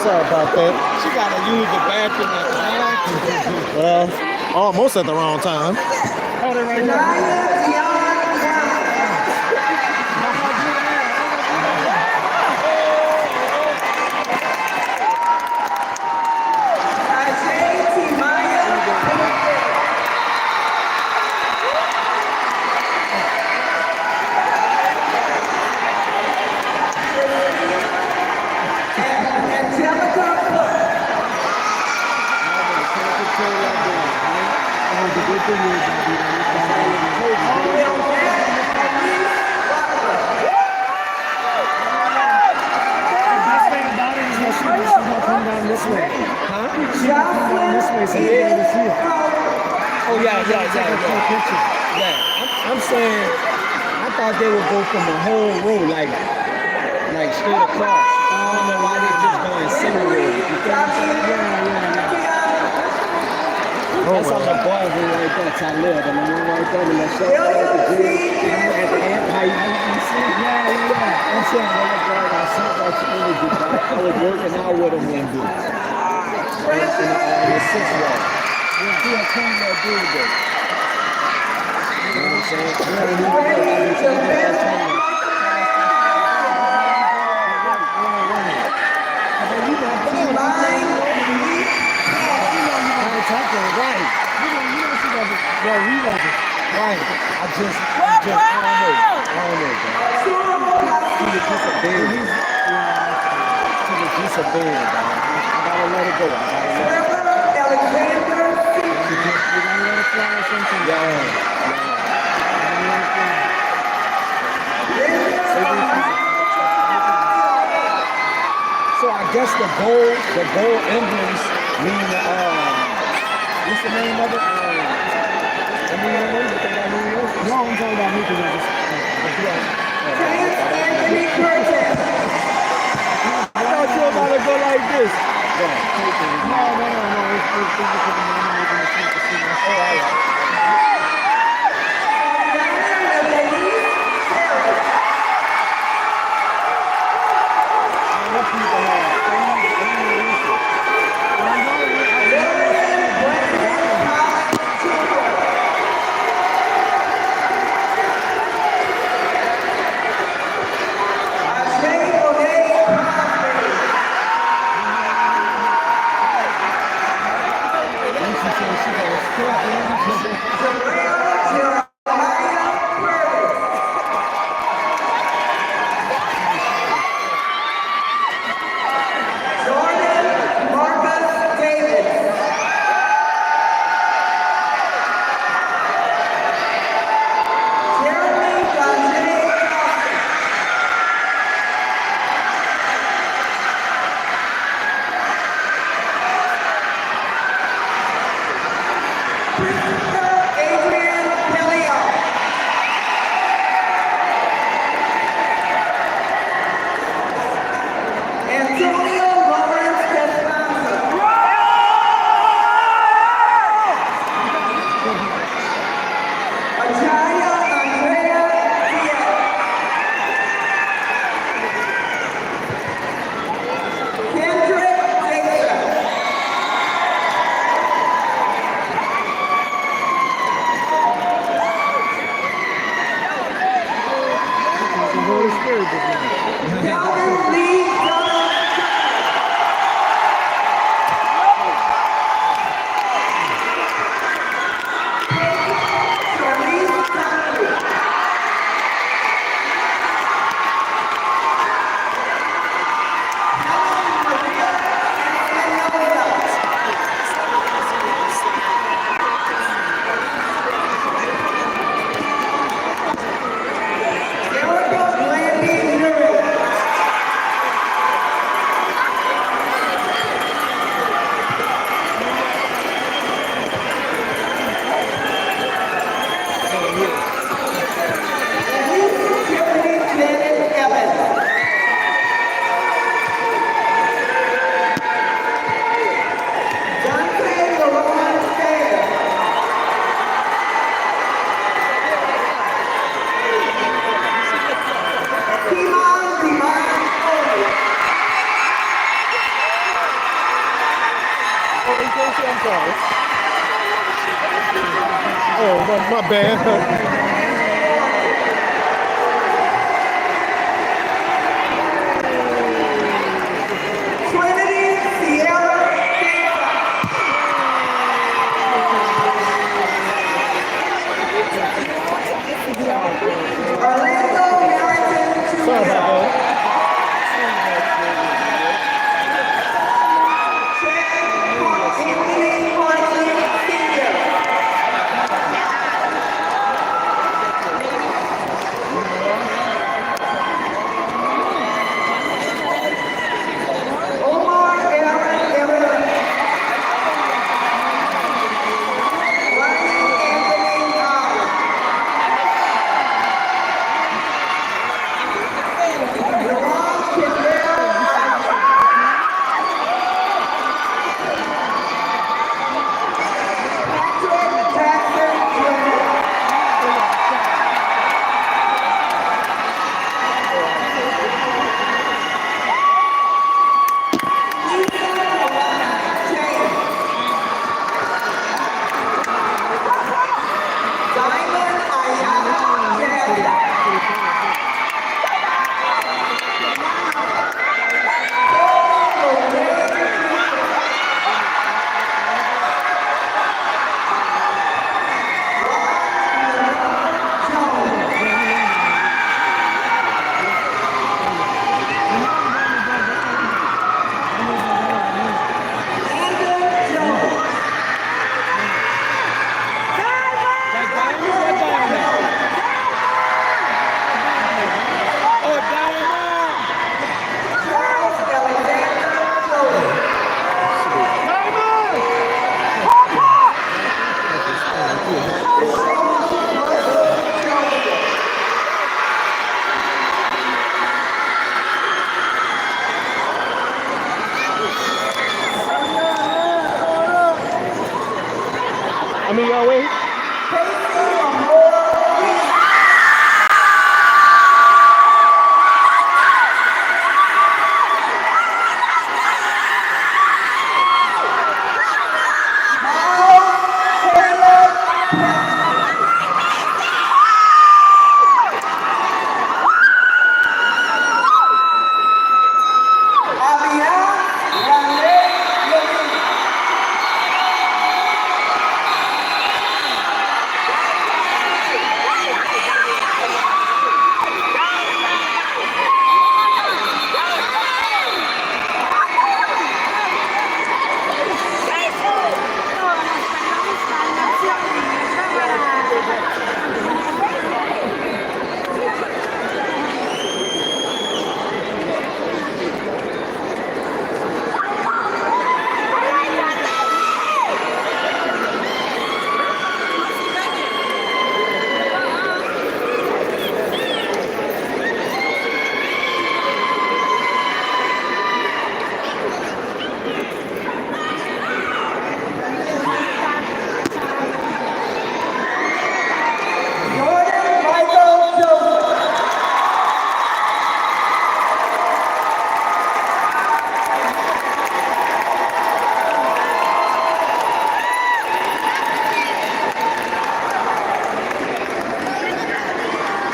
Sorry about that. She gotta use the bathroom at the time. Well, almost at the wrong time. Hold it right there. Oh yeah. I'm saying, I thought they would go from the whole road, like straight across. I don't know why they just going single road. You feel what I'm saying? That's how the boys were right there, Talib, and then right there, and the shot at the bridge, at the end, how you see? Yeah. I'm saying, I saw that energy, but I was working out with them one day. In the sixth wall. He had come to that dude today. You know what I'm saying? Right. I don't know. He was just a baby. He was just a baby, dog. I gotta let it go. So I guess the gold emblems mean what's the name of it? No, I'm talking about me because I thought you were about to go like this. Calvin Lee Jones. Charlize Connery. Oh, my bad. I'm in your way.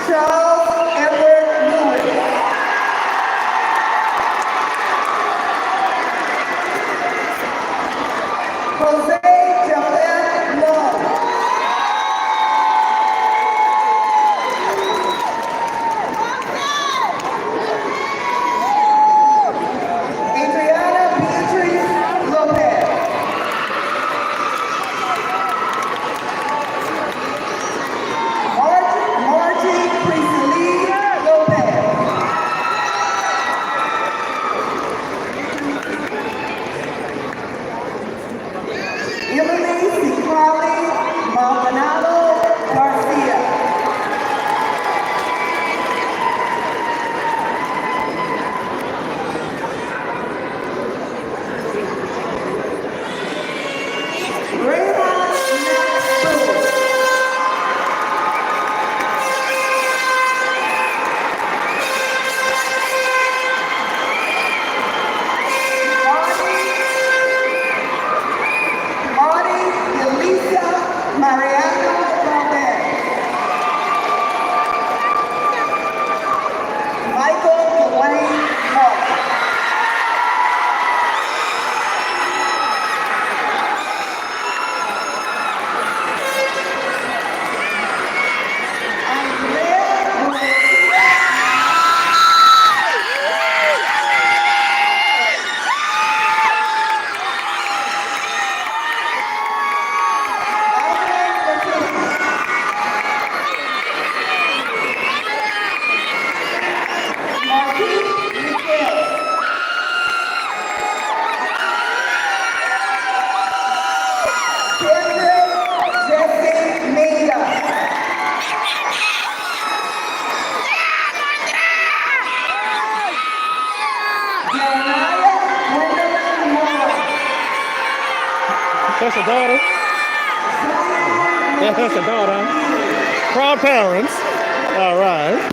Charles Edward Lewis. That's your daughter? That's your daughter. Proud parents. All right.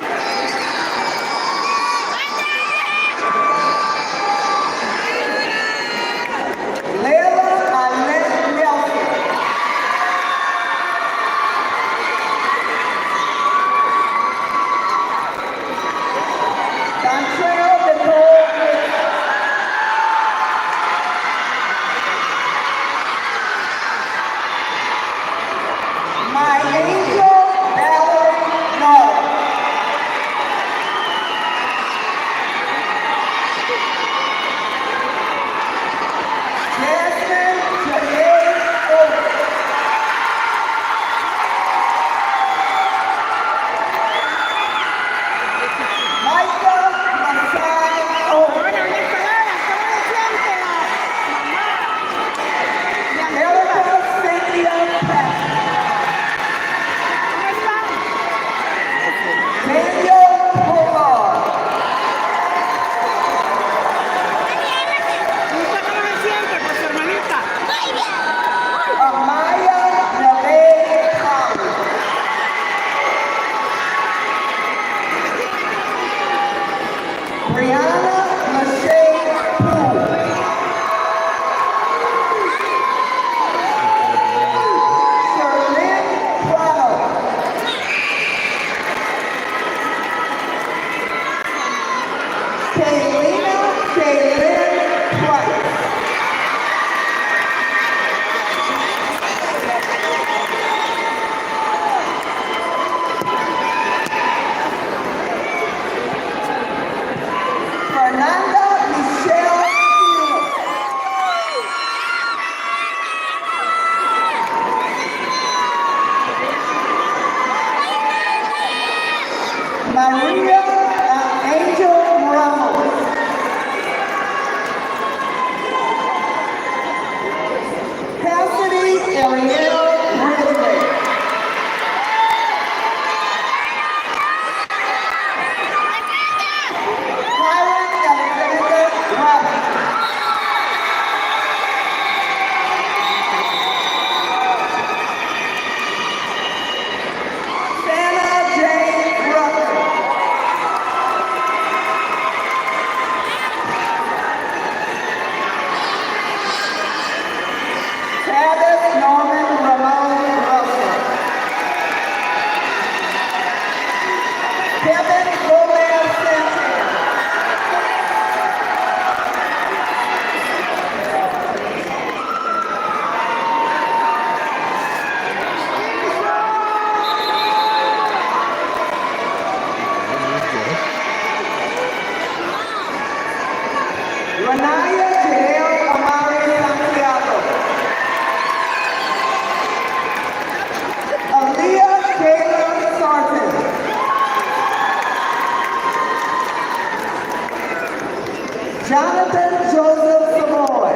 Jonathan Joseph Savoy.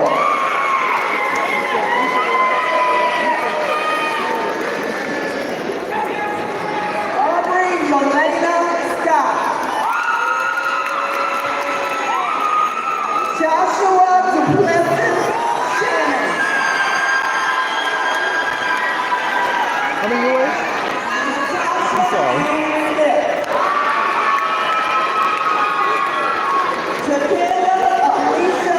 Aubrey Yolanda Scott. Joshua Duplessis Shannon. How many years? I'm sorry. Takeda Alicia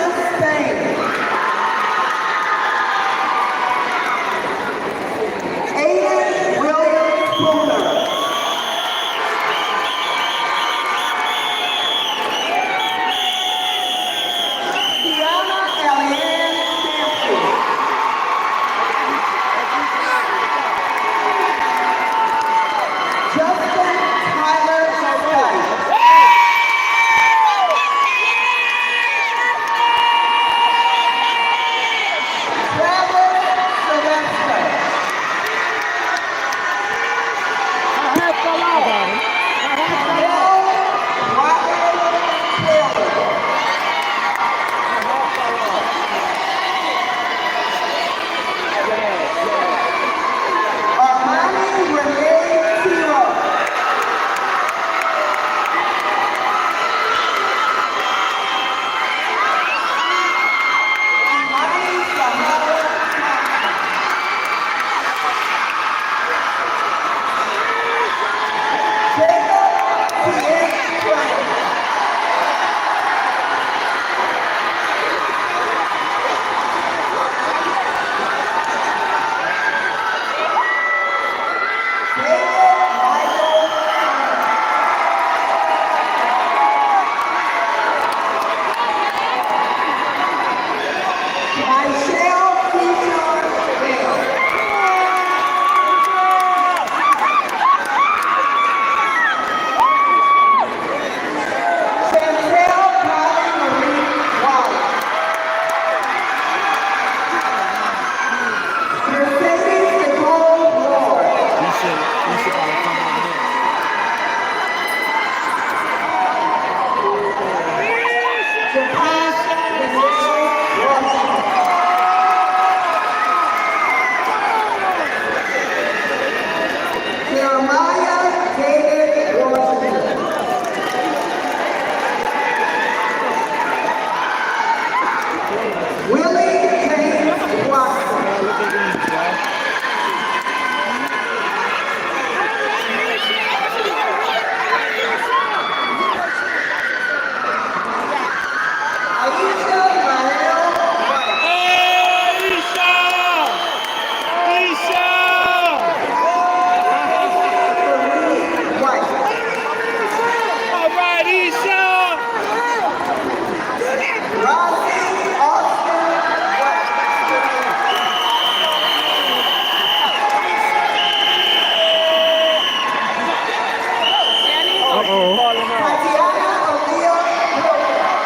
Uh-oh. Tatiana Aaliyah Williams.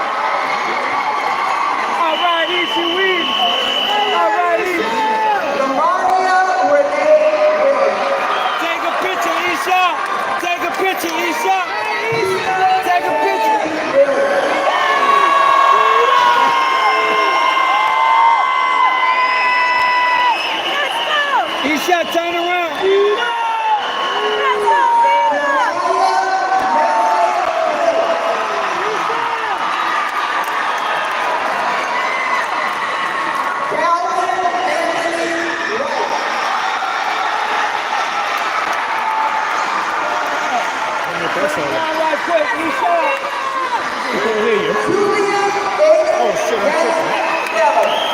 All right, Isha Weed. All right, Isha. Lamania Renee Williams. Take a picture, Isha. Take a picture, Isha. Take a picture. Isha, turn around. Right quick, Isha. I can't hear you. Julia Oh, shit, I'm tripping. Davis.